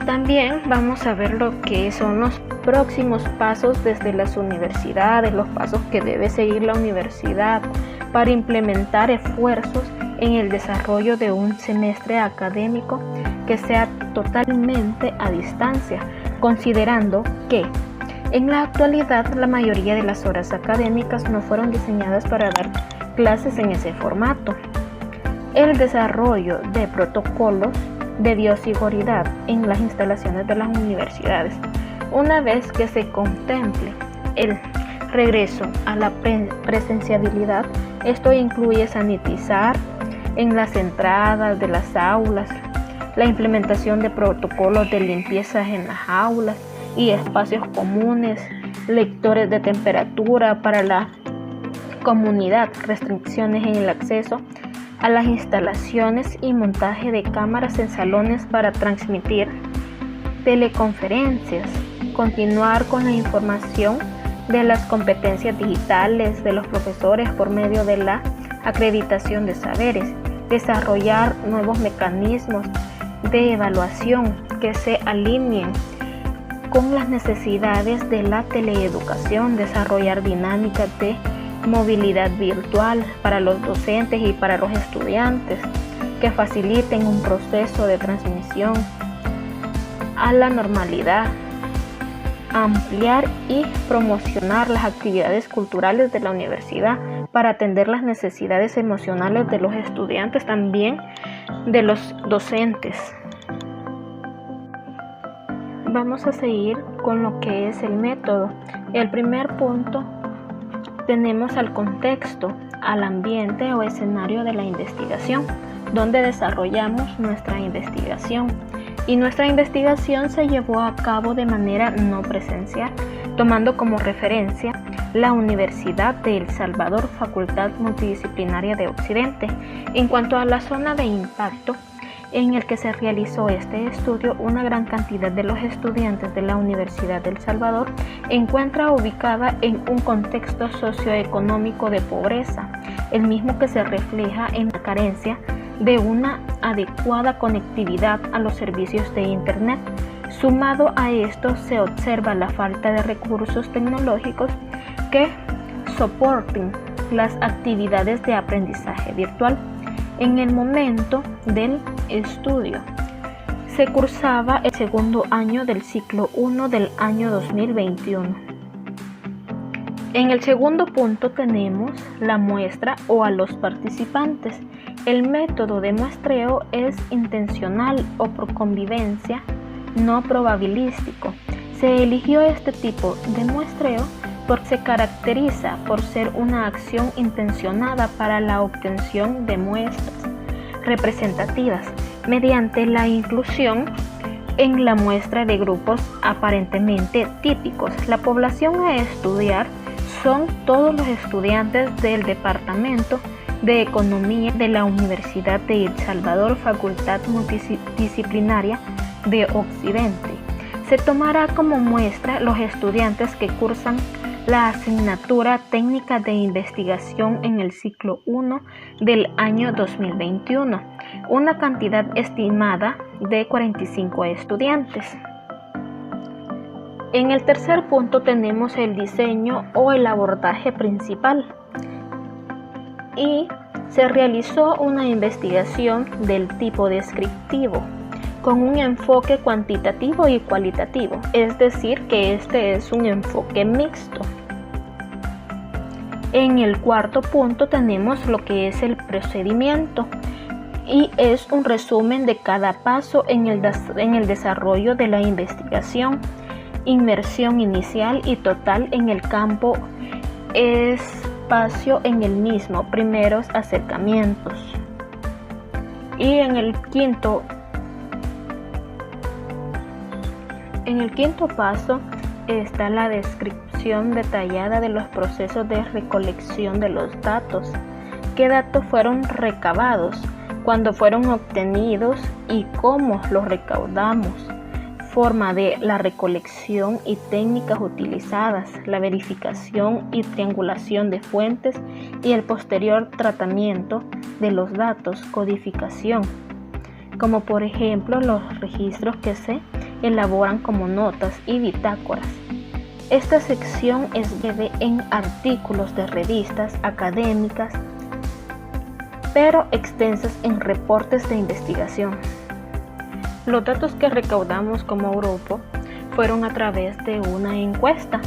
También vamos a ver lo que son los próximos pasos desde las universidades, los pasos que debe seguir la universidad para implementar esfuerzos en el desarrollo de un semestre académico que sea totalmente a distancia, considerando que en la actualidad la mayoría de las horas académicas no fueron diseñadas para dar clases en ese formato. El desarrollo de protocolos de bioseguridad en las instalaciones de las universidades. Una vez que se contemple el regreso a la presenciabilidad, esto incluye sanitizar en las entradas de las aulas, la implementación de protocolos de limpieza en las aulas y espacios comunes, lectores de temperatura para la comunidad, restricciones en el acceso a las instalaciones y montaje de cámaras en salones para transmitir teleconferencias, continuar con la información de las competencias digitales de los profesores por medio de la acreditación de saberes, desarrollar nuevos mecanismos de evaluación que se alineen con las necesidades de la teleeducación, desarrollar dinámicas de movilidad virtual para los docentes y para los estudiantes que faciliten un proceso de transmisión a la normalidad, ampliar y promocionar las actividades culturales de la universidad para atender las necesidades emocionales de los estudiantes, también de los docentes. Vamos a seguir con lo que es el método. El primer punto, tenemos al contexto, al ambiente o escenario de la investigación, donde desarrollamos nuestra investigación, y nuestra investigación se llevó a cabo de manera no presencial, tomando como referencia la Universidad de El Salvador, Facultad Multidisciplinaria de Occidente. En cuanto a la zona de impacto en el que se realizó este estudio, una gran cantidad de los estudiantes de la Universidad de El Salvador encuentra ubicada en un contexto socioeconómico de pobreza, el mismo que se refleja en la carencia de una adecuada conectividad a los servicios de Internet. Sumado a esto, se observa la falta de recursos tecnológicos que soporten las actividades de aprendizaje virtual. En el momento del estudio, se cursaba el segundo año del ciclo 1 del año 2021. En el segundo punto tenemos la muestra o a los participantes. El método de muestreo es intencional o por convivencia, no probabilístico. Se eligió este tipo de muestreo porque se caracteriza por ser una acción intencionada para la obtención de muestras representativas mediante la inclusión en la muestra de grupos aparentemente típicos. La población a estudiar son todos los estudiantes del Departamento de Economía de la Universidad de El Salvador, Facultad Multidisciplinaria de Occidente. Se tomará como muestra los estudiantes que cursan la asignatura técnica de investigación en el ciclo 1 del año 2021, una cantidad estimada de 45 estudiantes. En el tercer punto tenemos el diseño o el abordaje principal y se realizó una investigación del tipo descriptivo con un enfoque cuantitativo y cualitativo, es decir, que este es un enfoque mixto. En el cuarto punto tenemos lo que es el procedimiento y es un resumen de cada paso en el desarrollo de la investigación, inmersión inicial y total en el campo, espacio en el mismo, primeros acercamientos. Y en el quinto paso está la descripción detallada de los procesos de recolección de los datos, qué datos fueron recabados, cuándo fueron obtenidos y cómo los recaudamos, forma de la recolección y técnicas utilizadas, la verificación y triangulación de fuentes y el posterior tratamiento de los datos, codificación, como por ejemplo los registros que se elaboran como notas y bitácoras. Esta sección es breve en artículos de revistas académicas, pero extensas en reportes de investigación. Los datos que recaudamos como grupo fueron a través de una encuesta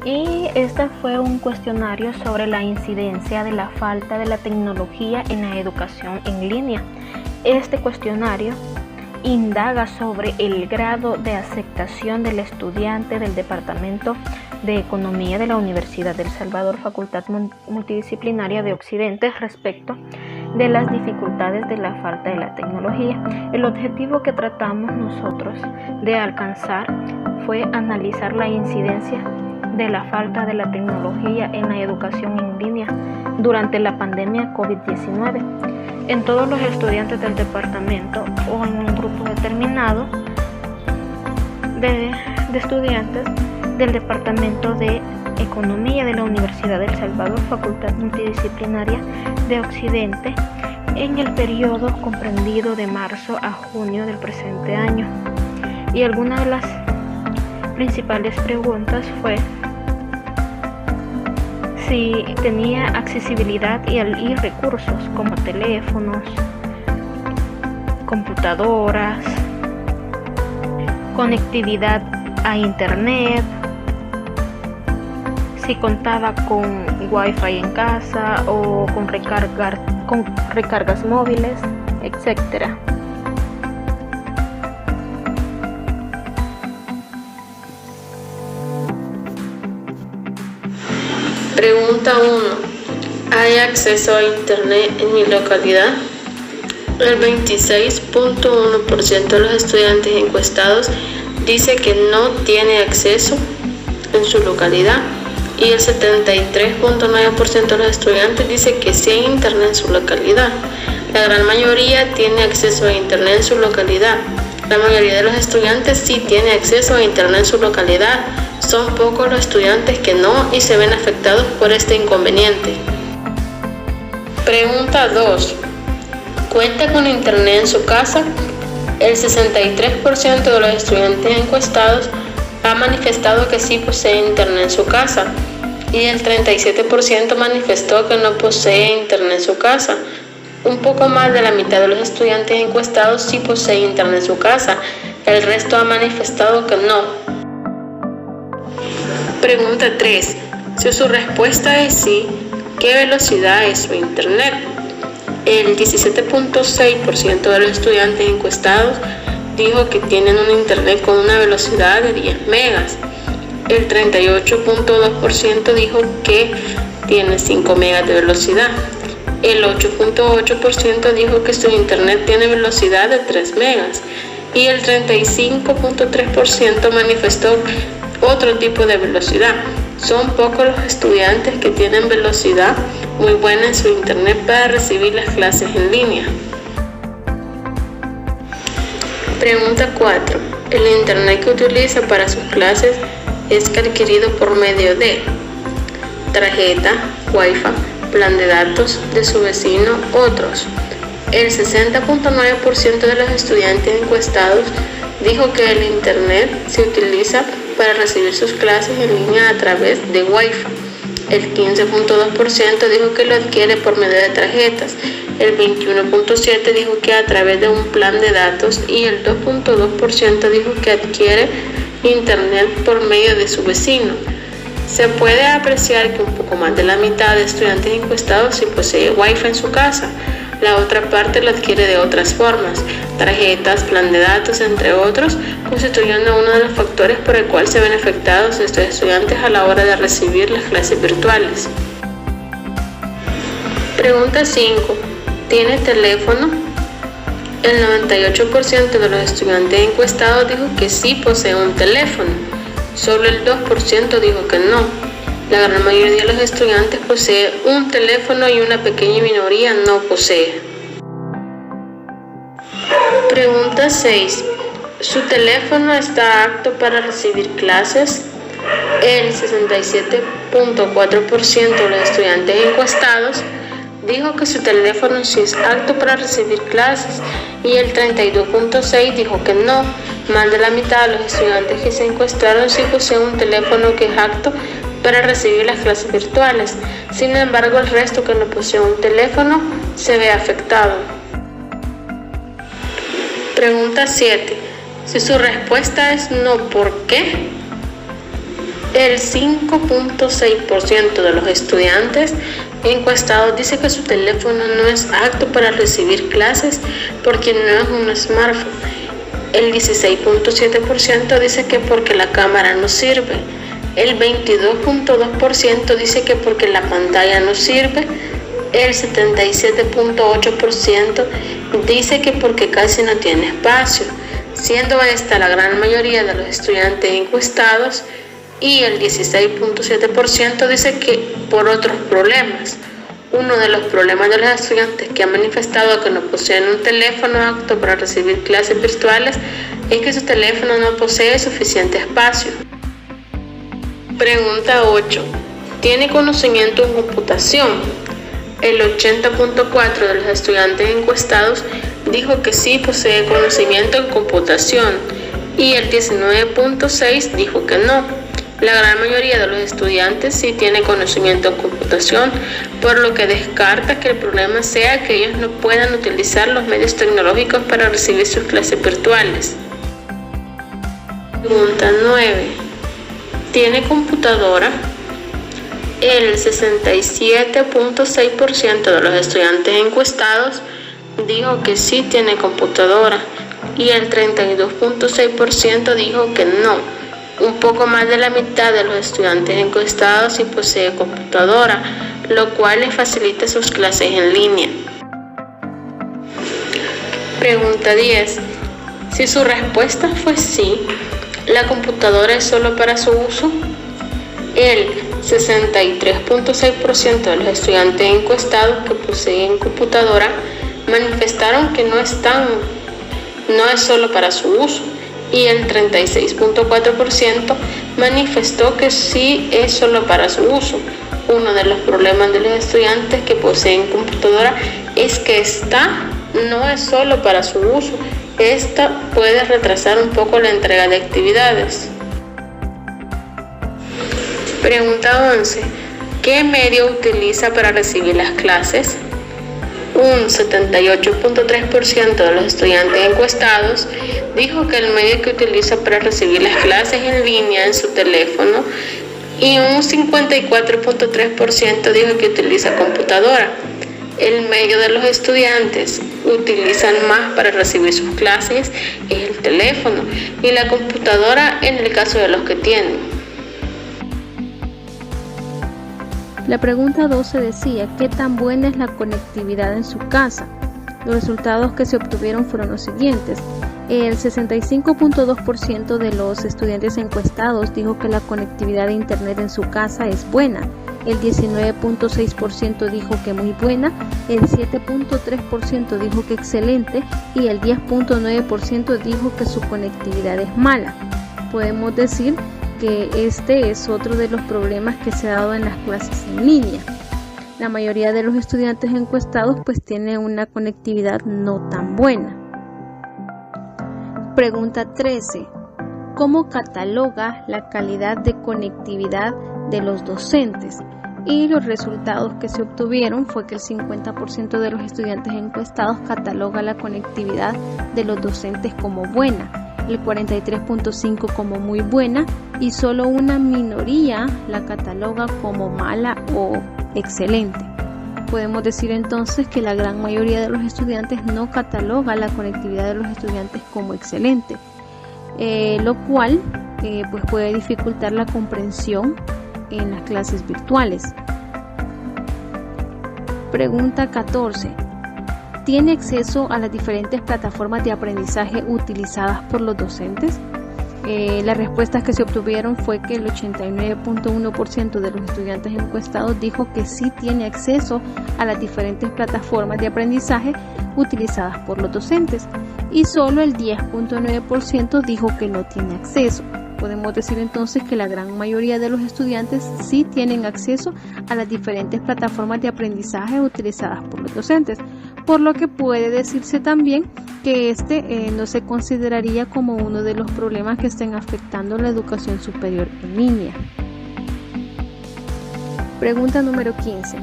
y este fue un cuestionario sobre la incidencia de la falta de la tecnología en la educación en línea. Este cuestionario indaga sobre el grado de aceptación del estudiante del Departamento de Economía de la Universidad de El Salvador, Facultad Multidisciplinaria de Occidente, respecto de las dificultades de la falta de la tecnología. El objetivo que tratamos nosotros de alcanzar fue analizar la incidencia de la falta de la tecnología en la educación en línea durante la pandemia COVID-19 en todos los estudiantes del departamento o en un grupo determinado de estudiantes del Departamento de Economía de la Universidad de El Salvador, Facultad Multidisciplinaria de Occidente, en el periodo comprendido de marzo a junio del presente año. Y alguna de las principales preguntas fue si tenía accesibilidad y recursos como teléfonos, computadoras, conectividad a internet, si contaba con wifi en casa o con recargas móviles, etc. Pregunta 1. ¿Hay acceso a internet en mi localidad? El 26.1% de los estudiantes encuestados dice que no tiene acceso en su localidad y el 73.9% de los estudiantes dice que sí hay internet en su localidad. La gran mayoría tiene acceso a internet en su localidad. La mayoría de los estudiantes sí tiene acceso a internet en su localidad. Son pocos los estudiantes que no y se ven afectados por este inconveniente. Pregunta 2. ¿Cuenta con internet en su casa? El 63% de los estudiantes encuestados ha manifestado que sí posee internet en su casa y el 37% manifestó que no posee internet en su casa. Un poco más de la mitad de los estudiantes encuestados sí posee internet en su casa, el resto ha manifestado que no. Pregunta 3. Si su respuesta es sí, ¿qué velocidad es su internet? El 17.6% de los estudiantes encuestados dijo que tienen un internet con una velocidad de 10 megas. El 38.2% dijo que tiene 5 megas de velocidad. El 8.8% dijo que su internet tiene velocidad de 3 megas. Y el 35.3% manifestó otro tipo de velocidad. Son pocos los estudiantes que tienen velocidad muy buena en su internet para recibir las clases en línea. Pregunta 4. El internet que utiliza para sus clases es adquirido por medio de tarjeta, Wi-Fi, plan de datos de su vecino, otros. El 60.9% de los estudiantes encuestados dijo que el internet se utiliza para recibir sus clases en línea a través de Wi-Fi. El 15.2% dijo que lo adquiere por medio de tarjetas. El 21.7% dijo que a través de un plan de datos y el 2.2% dijo que adquiere internet por medio de su vecino. Se puede apreciar que un poco más de la mitad de estudiantes encuestados sí posee Wi-Fi en su casa. La otra parte lo adquiere de otras formas, tarjetas, plan de datos, entre otros, constituyendo uno de los factores por el cual se ven afectados estos estudiantes a la hora de recibir las clases virtuales. Pregunta 5. ¿Tiene teléfono? El 98% de los estudiantes encuestados dijo que sí posee un teléfono. Solo el 2% dijo que no. La gran mayoría de los estudiantes posee un teléfono y una pequeña minoría no posee. Pregunta 6. ¿Su teléfono está apto para recibir clases? El 67.4% de los estudiantes encuestados dijo que su teléfono sí es apto para recibir clases y el 32.6% dijo que no. Más de la mitad de los estudiantes que se encuestaron sí poseen un teléfono que es apto para recibir las clases virtuales. Sin embargo, el resto que no posee un teléfono se ve afectado. Pregunta 7. Si su respuesta es no, ¿por qué? El 5.6% de los estudiantes encuestados dice que su teléfono no es apto para recibir clases porque no es un smartphone. El 16.7% dice que porque la cámara no sirve. El 22.2% dice que porque la pantalla no sirve. El 77.8% dice que porque casi no tiene espacio, siendo esta la gran mayoría de los estudiantes encuestados, y el 16.7% dice que por otros problemas. Uno de los problemas de los estudiantes que han manifestado que no poseen un teléfono apto para recibir clases virtuales es que su teléfono no posee suficiente espacio. Pregunta 8. ¿Tiene conocimiento en computación? El 80.4% de los estudiantes encuestados dijo que sí posee conocimiento en computación y el 19.6% dijo que no. La gran mayoría de los estudiantes sí tiene conocimiento en computación, por lo que descarta que el problema sea que ellos no puedan utilizar los medios tecnológicos para recibir sus clases virtuales. Pregunta 9. ¿Tiene computadora? El 67.6% de los estudiantes encuestados dijo que sí tiene computadora y el 32.6% dijo que no. Un poco más de la mitad de los estudiantes encuestados sí posee computadora, lo cual les facilita sus clases en línea. Pregunta 10. Si su respuesta fue sí, ¿la computadora es solo para su uso? El 63.6% de los estudiantes encuestados que poseen computadora manifestaron que no es solo para su uso, y el 36.4% manifestó que sí es solo para su uso. Uno de los problemas de los estudiantes que poseen computadora es que esta no es solo para su uso. Esta puede retrasar un poco la entrega de actividades. Pregunta 11. ¿Qué medio utiliza para recibir las clases? Un 78.3% de los estudiantes encuestados dijo que el medio que utiliza para recibir las clases en línea en su teléfono, y un 54.3% dijo que utiliza computadora. El medio de los estudiantes utilizan más para recibir sus clases es el teléfono, y la computadora en el caso de los que tienen. La pregunta 12 decía, ¿qué tan buena es la conectividad en su casa? Los resultados que se obtuvieron fueron los siguientes. El 65.2% de los estudiantes encuestados dijo que la conectividad de internet en su casa es buena. El 19.6% dijo que muy buena, el 7.3% dijo que excelente y el 10.9% dijo que su conectividad es mala. Podemos decir que este es otro de los problemas que se ha dado en las clases en línea. La mayoría de los estudiantes encuestados pues tienen una conectividad no tan buena. Pregunta 13. ¿Cómo cataloga la calidad de conectividad de los docentes? Y los resultados que se obtuvieron fue que el 50% de los estudiantes encuestados cataloga la conectividad de los docentes como buena, el 43.5% como muy buena y solo una minoría la cataloga como mala o excelente. Podemos decir entonces que la gran mayoría de los estudiantes no cataloga la conectividad de los estudiantes como excelente, lo cual pues puede dificultar la comprensión en las clases virtuales. Pregunta 14. ¿Tiene acceso a las diferentes plataformas de aprendizaje utilizadas por los docentes? Las respuestas que se obtuvieron fue que el 89.1% de los estudiantes encuestados dijo que sí tiene acceso a las diferentes plataformas de aprendizaje utilizadas por los docentes y solo el 10.9% dijo que no tiene acceso. Podemos decir entonces que la gran mayoría de los estudiantes sí tienen acceso a las diferentes plataformas de aprendizaje utilizadas por los docentes, por lo que puede decirse también que no se consideraría como uno de los problemas que estén afectando la educación superior en línea. Pregunta número 15.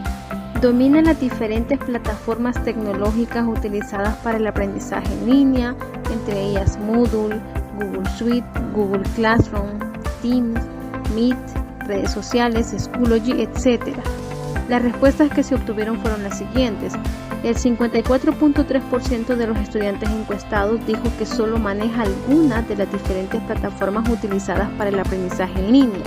¿Domina las diferentes plataformas tecnológicas utilizadas para el aprendizaje en línea, entre ellas Moodle, Google Suite, Google Classroom, Teams, Meet, redes sociales, Schoology, etc.? Las respuestas que se obtuvieron fueron las siguientes. El 54.3% de los estudiantes encuestados dijo que solo maneja algunas de las diferentes plataformas utilizadas para el aprendizaje en línea.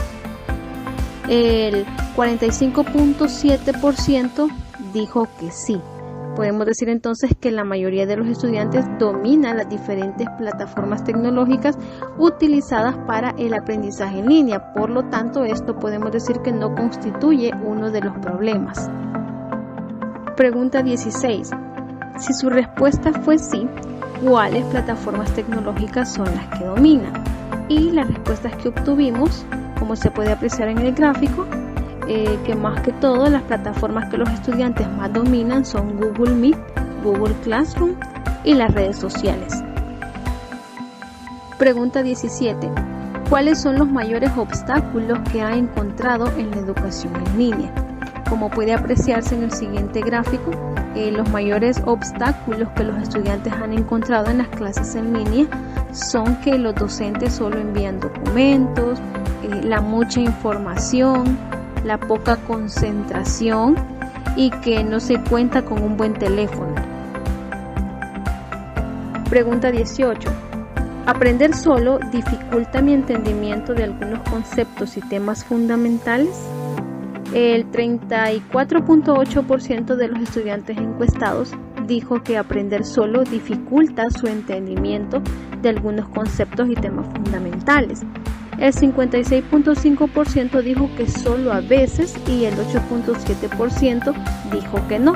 El 45.7% dijo que sí. Podemos decir entonces que la mayoría de los estudiantes domina las diferentes plataformas tecnológicas utilizadas para el aprendizaje en línea. Por lo tanto, esto podemos decir que no constituye uno de los problemas. Pregunta 16. Si su respuesta fue sí, ¿cuáles plataformas tecnológicas son las que dominan? Y las respuestas que obtuvimos, como se puede apreciar en el gráfico, que más que todo las plataformas que los estudiantes más dominan son Google Meet, Google Classroom y las redes sociales. Pregunta 17. ¿Cuáles son los mayores obstáculos que ha encontrado en la educación en línea? Como puede apreciarse en el siguiente gráfico, los mayores obstáculos que los estudiantes han encontrado en las clases en línea son que los docentes solo envían documentos, la mucha información, la poca concentración y que no se cuenta con un buen teléfono. Pregunta 18. ¿Aprender solo dificulta mi entendimiento de algunos conceptos y temas fundamentales? El 34.8% de los estudiantes encuestados dijo que aprender solo dificulta su entendimiento de algunos conceptos y temas fundamentales. El 56.5% dijo que solo a veces y el 8.7% dijo que no.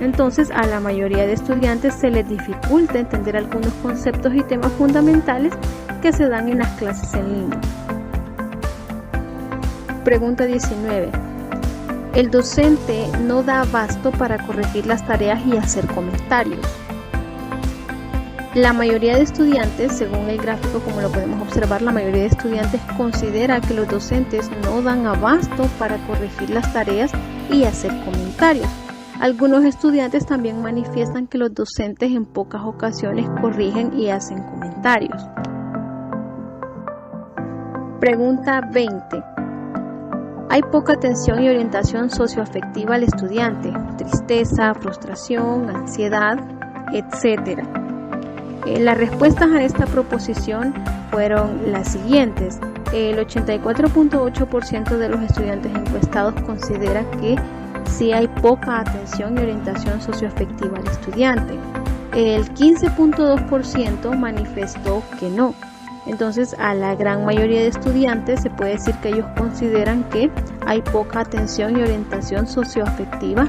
Entonces, a la mayoría de estudiantes se les dificulta entender algunos conceptos y temas fundamentales que se dan en las clases en línea. Pregunta 19. El docente no da abasto para corregir las tareas y hacer comentarios. La mayoría de estudiantes, según el gráfico como lo podemos observar, la mayoría de estudiantes considera que los docentes no dan abasto para corregir las tareas y hacer comentarios. Algunos estudiantes también manifiestan que los docentes en pocas ocasiones corrigen y hacen comentarios. Pregunta 20. Hay poca atención y orientación socioafectiva al estudiante, tristeza, frustración, ansiedad, etc. Las respuestas a esta proposición fueron las siguientes. El 84.8% de los estudiantes encuestados considera que sí hay poca atención y orientación socioafectiva al estudiante. El 15.2% manifestó que no. Entonces, a la gran mayoría de estudiantes se puede decir que ellos consideran que hay poca atención y orientación socioafectiva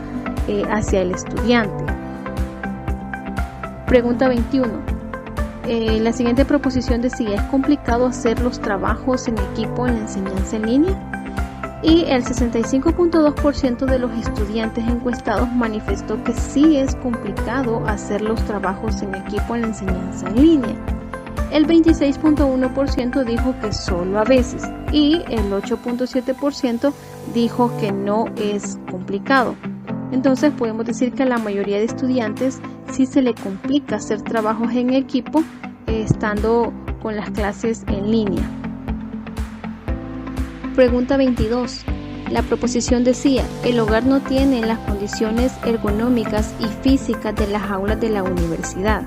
hacia el estudiante. Pregunta 21. La siguiente proposición decía: ¿es complicado hacer los trabajos en equipo en la enseñanza en línea? Y el 65.2% de los estudiantes encuestados manifestó que sí es complicado hacer los trabajos en equipo en la enseñanza en línea. El 26.1% dijo que solo a veces y el 8.7% dijo que no es complicado. Entonces podemos decir que a la mayoría de estudiantes sí se le complica hacer trabajos en equipo estando con las clases en línea. Pregunta 22. La proposición decía: el hogar no tiene las condiciones ergonómicas y físicas de las aulas de la universidad.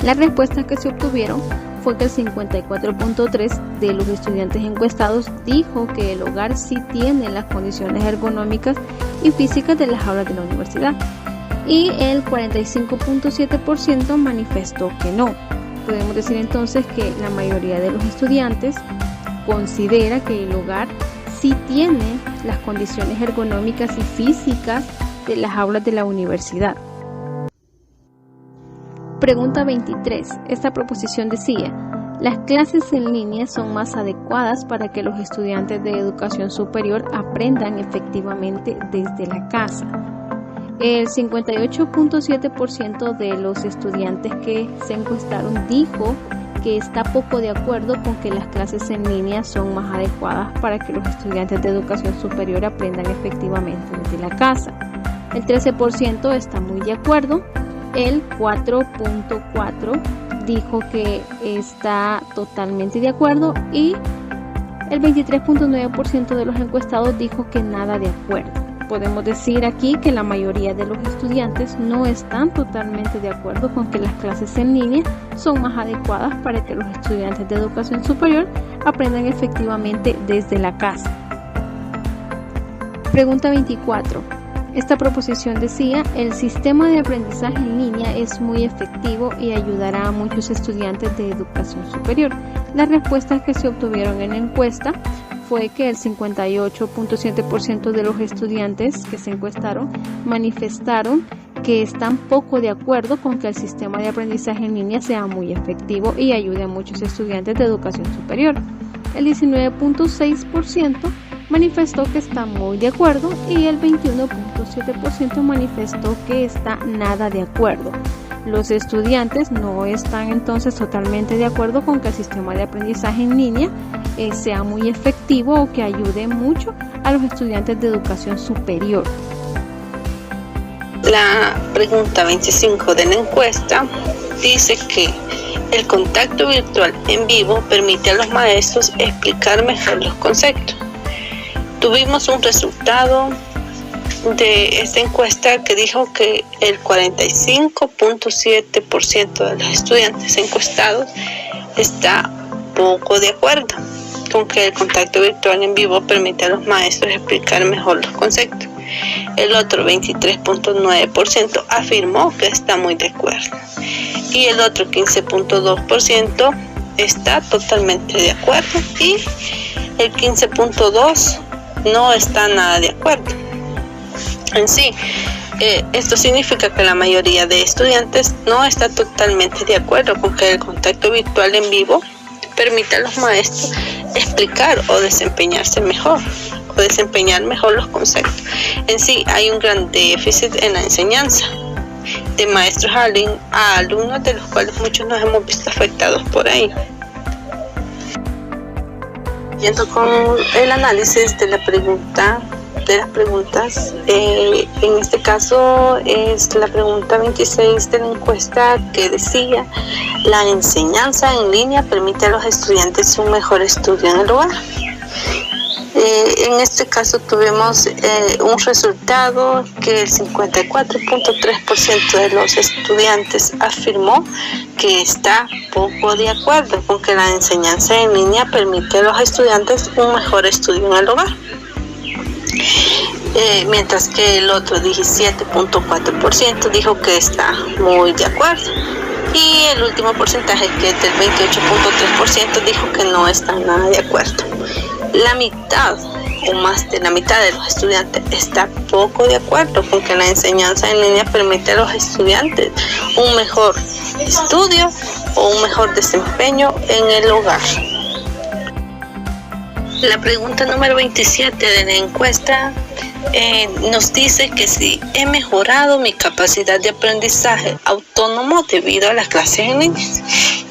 Las respuestas que se obtuvieron fue que el 54.3% de los estudiantes encuestados dijo que el hogar sí tiene las condiciones ergonómicas y físicas de las aulas de la universidad, y el 45.7% manifestó que no. Podemos decir entonces que la mayoría de los estudiantes considera que el hogar sí tiene las condiciones ergonómicas y físicas de las aulas de la universidad. Pregunta 23. Esta proposición decía: las clases en línea son más adecuadas para que los estudiantes de educación superior aprendan efectivamente desde la casa. El 58.7% de los estudiantes que se encuestaron dijo que está poco de acuerdo con que las clases en línea son más adecuadas para que los estudiantes de educación superior aprendan efectivamente desde la casa. El 13% está muy de acuerdo. El 4.4% dijo que está totalmente de acuerdo y el 23.9% de los encuestados dijo que nada de acuerdo. Podemos decir aquí que la mayoría de los estudiantes no están totalmente de acuerdo con que las clases en línea son más adecuadas para que los estudiantes de educación superior aprendan efectivamente desde la casa. Pregunta 24. Esta proposición decía: el sistema de aprendizaje en línea es muy efectivo y ayudará a muchos estudiantes de educación superior. Las respuestas que se obtuvieron en la encuesta fue que el 58.7% de los estudiantes que se encuestaron manifestaron que están poco de acuerdo con que el sistema de aprendizaje en línea sea muy efectivo y ayude a muchos estudiantes de educación superior. El 19.6% manifestó que está muy de acuerdo y el 21.7% manifestó que está nada de acuerdo. Los estudiantes no están entonces totalmente de acuerdo con que el sistema de aprendizaje en línea sea muy efectivo o que ayude mucho a los estudiantes de educación superior. La pregunta 25 de la encuesta dice que el contacto virtual en vivo permite a los maestros explicar mejor los conceptos. Tuvimos un resultado de esta encuesta que dijo que el 45.7% de los estudiantes encuestados está poco de acuerdo con que el contacto virtual en vivo permite a los maestros explicar mejor los conceptos. El otro 23.9% afirmó que está muy de acuerdo. Y el otro 15.2% está totalmente de acuerdo. Y el 15.2% no está nada de acuerdo. En sí, esto significa que la mayoría de estudiantes no está totalmente de acuerdo con que el contacto virtual en vivo permite a los maestros explicar o desempeñarse mejor, o desempeñar mejor los conceptos. En sí, hay un gran déficit en la enseñanza de maestros a alumnos, de los cuales muchos nos hemos visto afectados por ahí. Yendo con el análisis de las preguntas, en este caso es la pregunta 26 de la encuesta, que decía: la enseñanza en línea permite a los estudiantes un mejor estudio en el hogar. En este caso tuvimos un resultado que el 54.3% de los estudiantes afirmó que está poco de acuerdo con que la enseñanza en línea permite a los estudiantes un mejor estudio en el hogar. Mientras que el otro 17.4% dijo que está muy de acuerdo. Y el último porcentaje, que es del 28.3%, dijo que no está nada de acuerdo. La mitad o más de la mitad de los estudiantes está poco de acuerdo con que la enseñanza en línea permite a los estudiantes un mejor estudio o un mejor desempeño en el hogar. La pregunta número 27 de la encuesta nos dice que si he mejorado mi capacidad de aprendizaje autónomo debido a las clases en línea.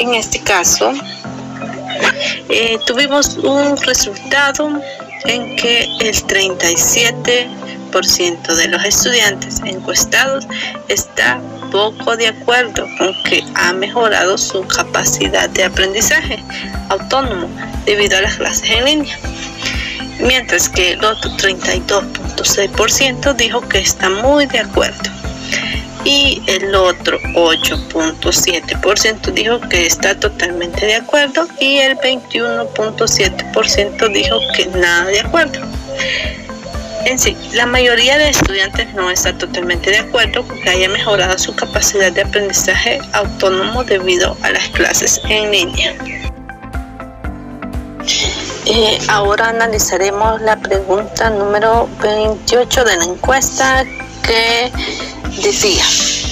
En este caso, tuvimos un resultado en que el 37% de los estudiantes encuestados está poco de acuerdo con que ha mejorado su capacidad de aprendizaje autónomo debido a las clases en línea, mientras que el otro 32.6% dijo que está muy de acuerdo, y el otro 8.7% dijo que está totalmente de acuerdo, y el 21.7% dijo que nada de acuerdo. En sí, la mayoría de estudiantes no está totalmente de acuerdo con que haya mejorado su capacidad de aprendizaje autónomo debido a las clases en línea. Ahora analizaremos la pregunta número 28 de la encuesta, que decía: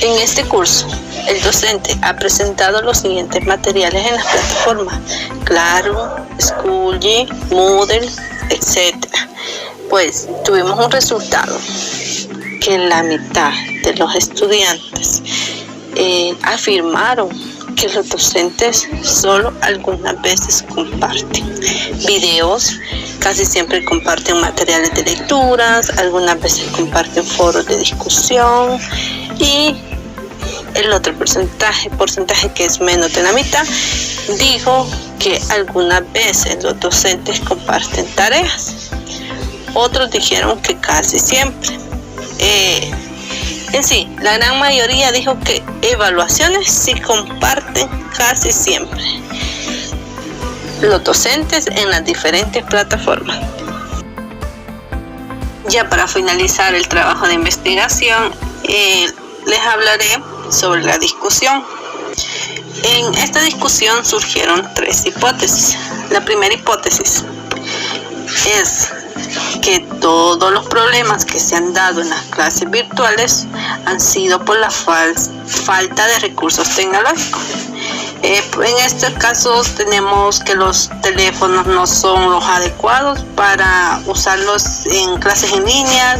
en este curso, el docente ha presentado los siguientes materiales en las plataformas Classroom, Schoology, Moodle, etc. Pues tuvimos un resultado que la mitad de los estudiantes afirmaron que los docentes solo algunas veces comparten videos, casi siempre comparten materiales de lecturas, algunas veces comparten foros de discusión, y el otro porcentaje que es menos de la mitad dijo que algunas veces los docentes comparten tareas. Otros dijeron que casi siempre. En sí, la gran mayoría dijo que evaluaciones sí comparten casi siempre los docentes en las diferentes plataformas. Ya para finalizar el trabajo de investigación, les hablaré sobre la discusión. En esta discusión surgieron 3 hipótesis. La primera hipótesis es que todos los problemas que se han dado en las clases virtuales han sido por la falta de recursos tecnológicos. En estos casos tenemos que los teléfonos no son los adecuados para usarlos en clases en línea,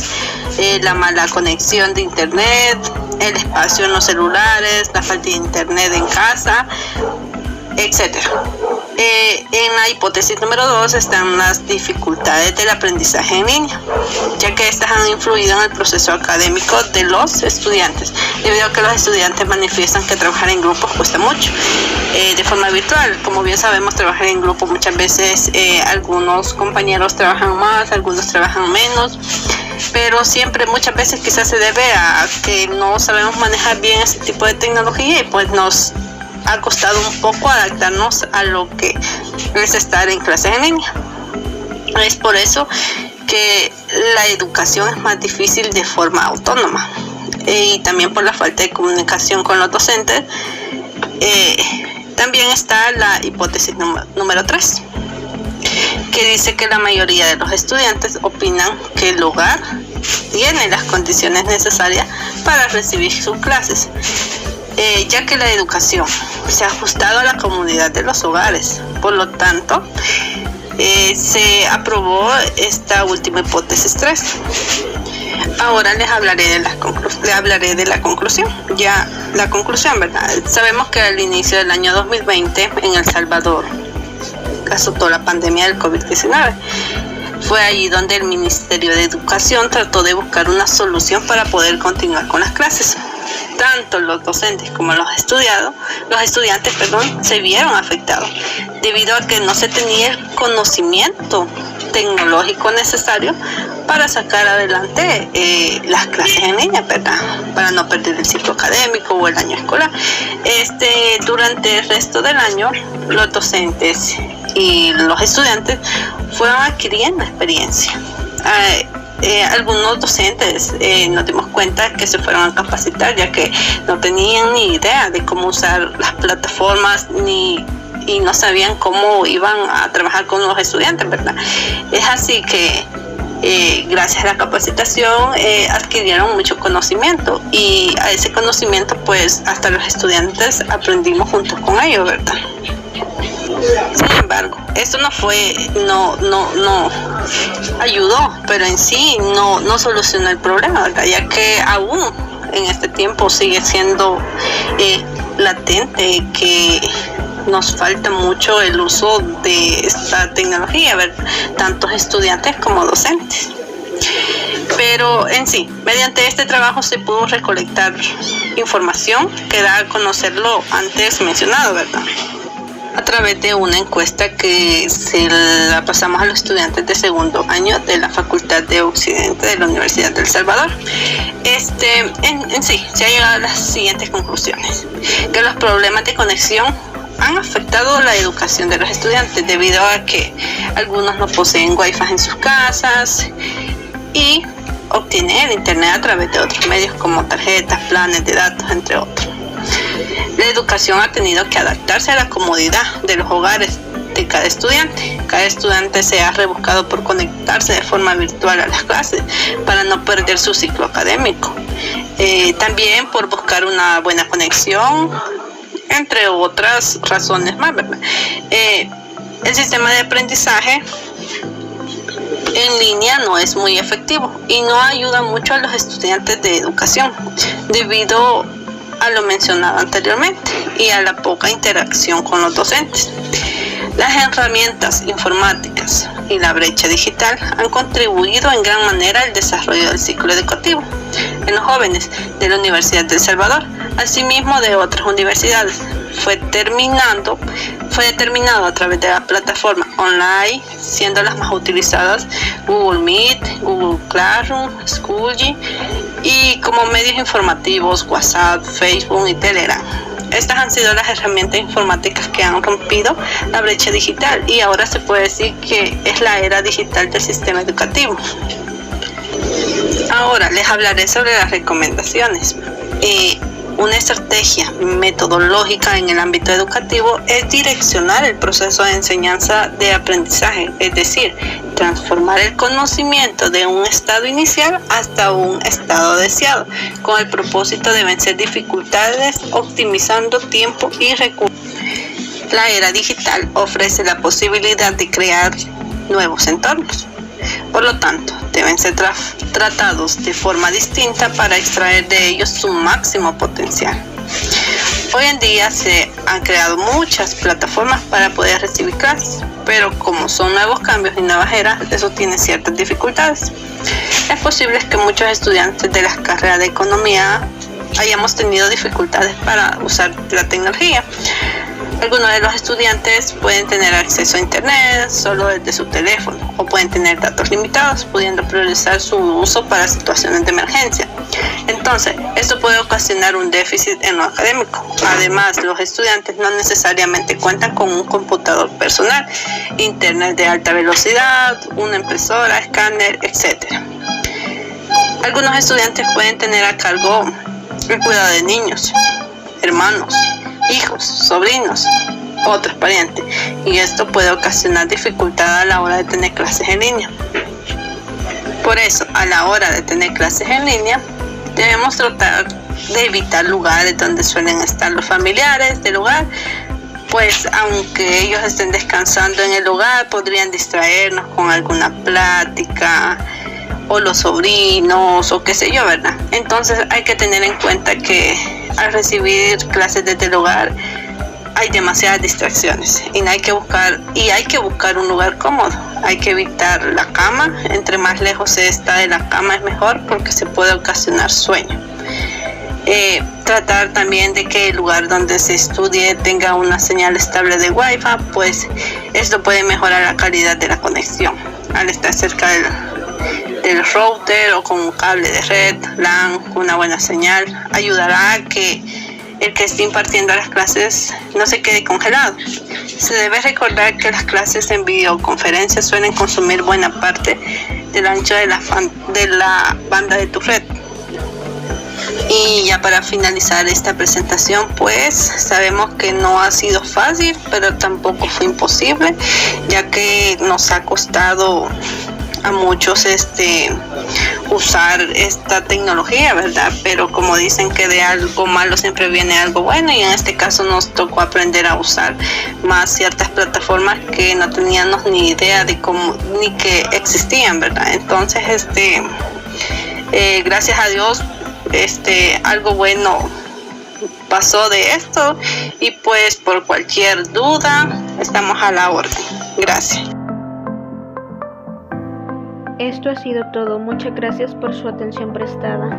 la mala conexión de internet, el espacio en los celulares, la falta de internet en casa, etc. En la hipótesis número 2 están las dificultades del aprendizaje en línea, ya que estas han influido en el proceso académico de los estudiantes, debido a que los estudiantes manifiestan que trabajar en grupos cuesta mucho. De forma virtual, como bien sabemos, trabajar en grupo muchas veces algunos compañeros trabajan más, algunos trabajan menos, pero siempre, muchas veces quizás se debe a que no sabemos manejar bien ese tipo de tecnología, y pues nos ha costado un poco adaptarnos a lo que es estar en clases en línea. Es por eso que la educación es más difícil de forma autónoma, y también por la falta de comunicación con los docentes. También está la hipótesis número 3, que dice que la mayoría de los estudiantes opinan que el hogar tiene las condiciones necesarias para recibir sus clases, ya que la educación se ha ajustado a la comodidad de los hogares. Por lo tanto, se aprobó esta última hipótesis 3. Ahora les hablaré de la conclusión. Ya la conclusión, ¿verdad? Sabemos que al inicio del año 2020 en El Salvador azotó la pandemia del COVID-19. Fue allí donde el Ministerio de Educación trató de buscar una solución para poder continuar con las clases. Tanto los docentes como los estudiantes se vieron afectados debido a que no se tenía el conocimiento tecnológico necesario para sacar adelante las clases en línea, ¿verdad? Para no perder el ciclo académico o el año escolar. Durante el resto del año, los docentes y los estudiantes fueron adquiriendo experiencia. Algunos docentes nos dimos cuenta que se fueron a capacitar, ya que no tenían ni idea de cómo usar las plataformas y no sabían cómo iban a trabajar con los estudiantes, ¿verdad? Es así que gracias a la capacitación adquirieron mucho conocimiento, y a ese conocimiento pues hasta los estudiantes aprendimos juntos con ellos, ¿verdad? Sin embargo, esto no ayudó, pero en sí no solucionó el problema, ¿verdad? Ya que aún en este tiempo sigue siendo latente que nos falta mucho el uso de esta tecnología, ¿verdad? Tantos estudiantes como docentes. Pero en sí, mediante este trabajo se pudo recolectar información que da a conocer lo antes mencionado, ¿verdad? A través de una encuesta que se la pasamos a los estudiantes de segundo año de la Facultad de Occidente de la Universidad de El Salvador. En sí, se ha llegado a las siguientes conclusiones: que los problemas de conexión han afectado la educación de los estudiantes debido a que algunos no poseen Wi-Fi en sus casas y obtienen el internet a través de otros medios como tarjetas, planes de datos, entre otros. La educación ha tenido que adaptarse a la comodidad de los hogares de cada estudiante. Cada estudiante se ha rebuscado por conectarse de forma virtual a las clases para no perder su ciclo académico. También por buscar una buena conexión, entre otras razones más, ¿verdad? El sistema de aprendizaje en línea no es muy efectivo y no ayuda mucho a los estudiantes de educación debido a lo mencionado anteriormente y a la poca interacción con los docentes. Las herramientas informáticas y la brecha digital han contribuido en gran manera al desarrollo del ciclo educativo en los jóvenes de la Universidad de El Salvador, asimismo de otras universidades. Fue determinado a través de la plataforma online, siendo las más utilizadas Google Meet, Google Classroom, Schoology, y como medios informativos WhatsApp, Facebook y Telegram. Estas han sido las herramientas informáticas que han rompido la brecha digital, y ahora se puede decir que es la era digital del sistema educativo. Ahora les hablaré sobre las recomendaciones. Una estrategia metodológica en el ámbito educativo es direccionar el proceso de enseñanza de aprendizaje, es decir, transformar el conocimiento de un estado inicial hasta un estado deseado, con el propósito de vencer dificultades, optimizando tiempo y recursos. La era digital ofrece la posibilidad de crear nuevos entornos. Por lo tanto, deben ser tratados de forma distinta para extraer de ellos su máximo potencial. Hoy en día se han creado muchas plataformas para poder recibir clases, pero como son nuevos cambios y nuevas eras, eso tiene ciertas dificultades. Es posible que muchos estudiantes de las carreras de economía hayamos tenido dificultades para usar la tecnología. Algunos de los estudiantes pueden tener acceso a internet solo desde su teléfono o pueden tener datos limitados, pudiendo priorizar su uso para situaciones de emergencia. Entonces, esto puede ocasionar un déficit en lo académico. Además, los estudiantes no necesariamente cuentan con un computador personal, internet de alta velocidad, una impresora, escáner, etc. Algunos estudiantes pueden tener a cargo el cuidado de niños, hermanos, hijos, sobrinos, otros parientes, y esto puede ocasionar dificultad a la hora de tener clases en línea. Por eso, a la hora de tener clases en línea, debemos tratar de evitar lugares donde suelen estar los familiares del hogar, pues aunque ellos estén descansando en el hogar, podrían distraernos con alguna plática, o los sobrinos, o qué sé yo, ¿verdad? Entonces hay que tener en cuenta que al recibir clases desde el hogar hay demasiadas distracciones y hay que buscar un lugar cómodo. Hay que evitar la cama, entre más lejos se está de la cama es mejor porque se puede ocasionar sueño. Tratar también de que el lugar donde se estudie tenga una señal estable de Wi-Fi, pues esto puede mejorar la calidad de la conexión. Al estar cerca del router o con un cable de red, LAN, una buena señal, ayudará a que el que esté impartiendo las clases no se quede congelado. Se debe recordar que las clases en videoconferencia suelen consumir buena parte del ancho de la banda de tu red. Y ya para finalizar esta presentación, pues sabemos que no ha sido fácil, pero tampoco fue imposible, ya que nos ha costado a muchos usar esta tecnología, ¿verdad? Pero como dicen que de algo malo siempre viene algo bueno, y en este caso nos tocó aprender a usar más ciertas plataformas que no teníamos ni idea de cómo ni que existían, ¿verdad? Entonces gracias a Dios algo bueno pasó de esto, y pues por cualquier duda estamos a la orden. Gracias. Esto ha sido todo. Muchas gracias por su atención prestada.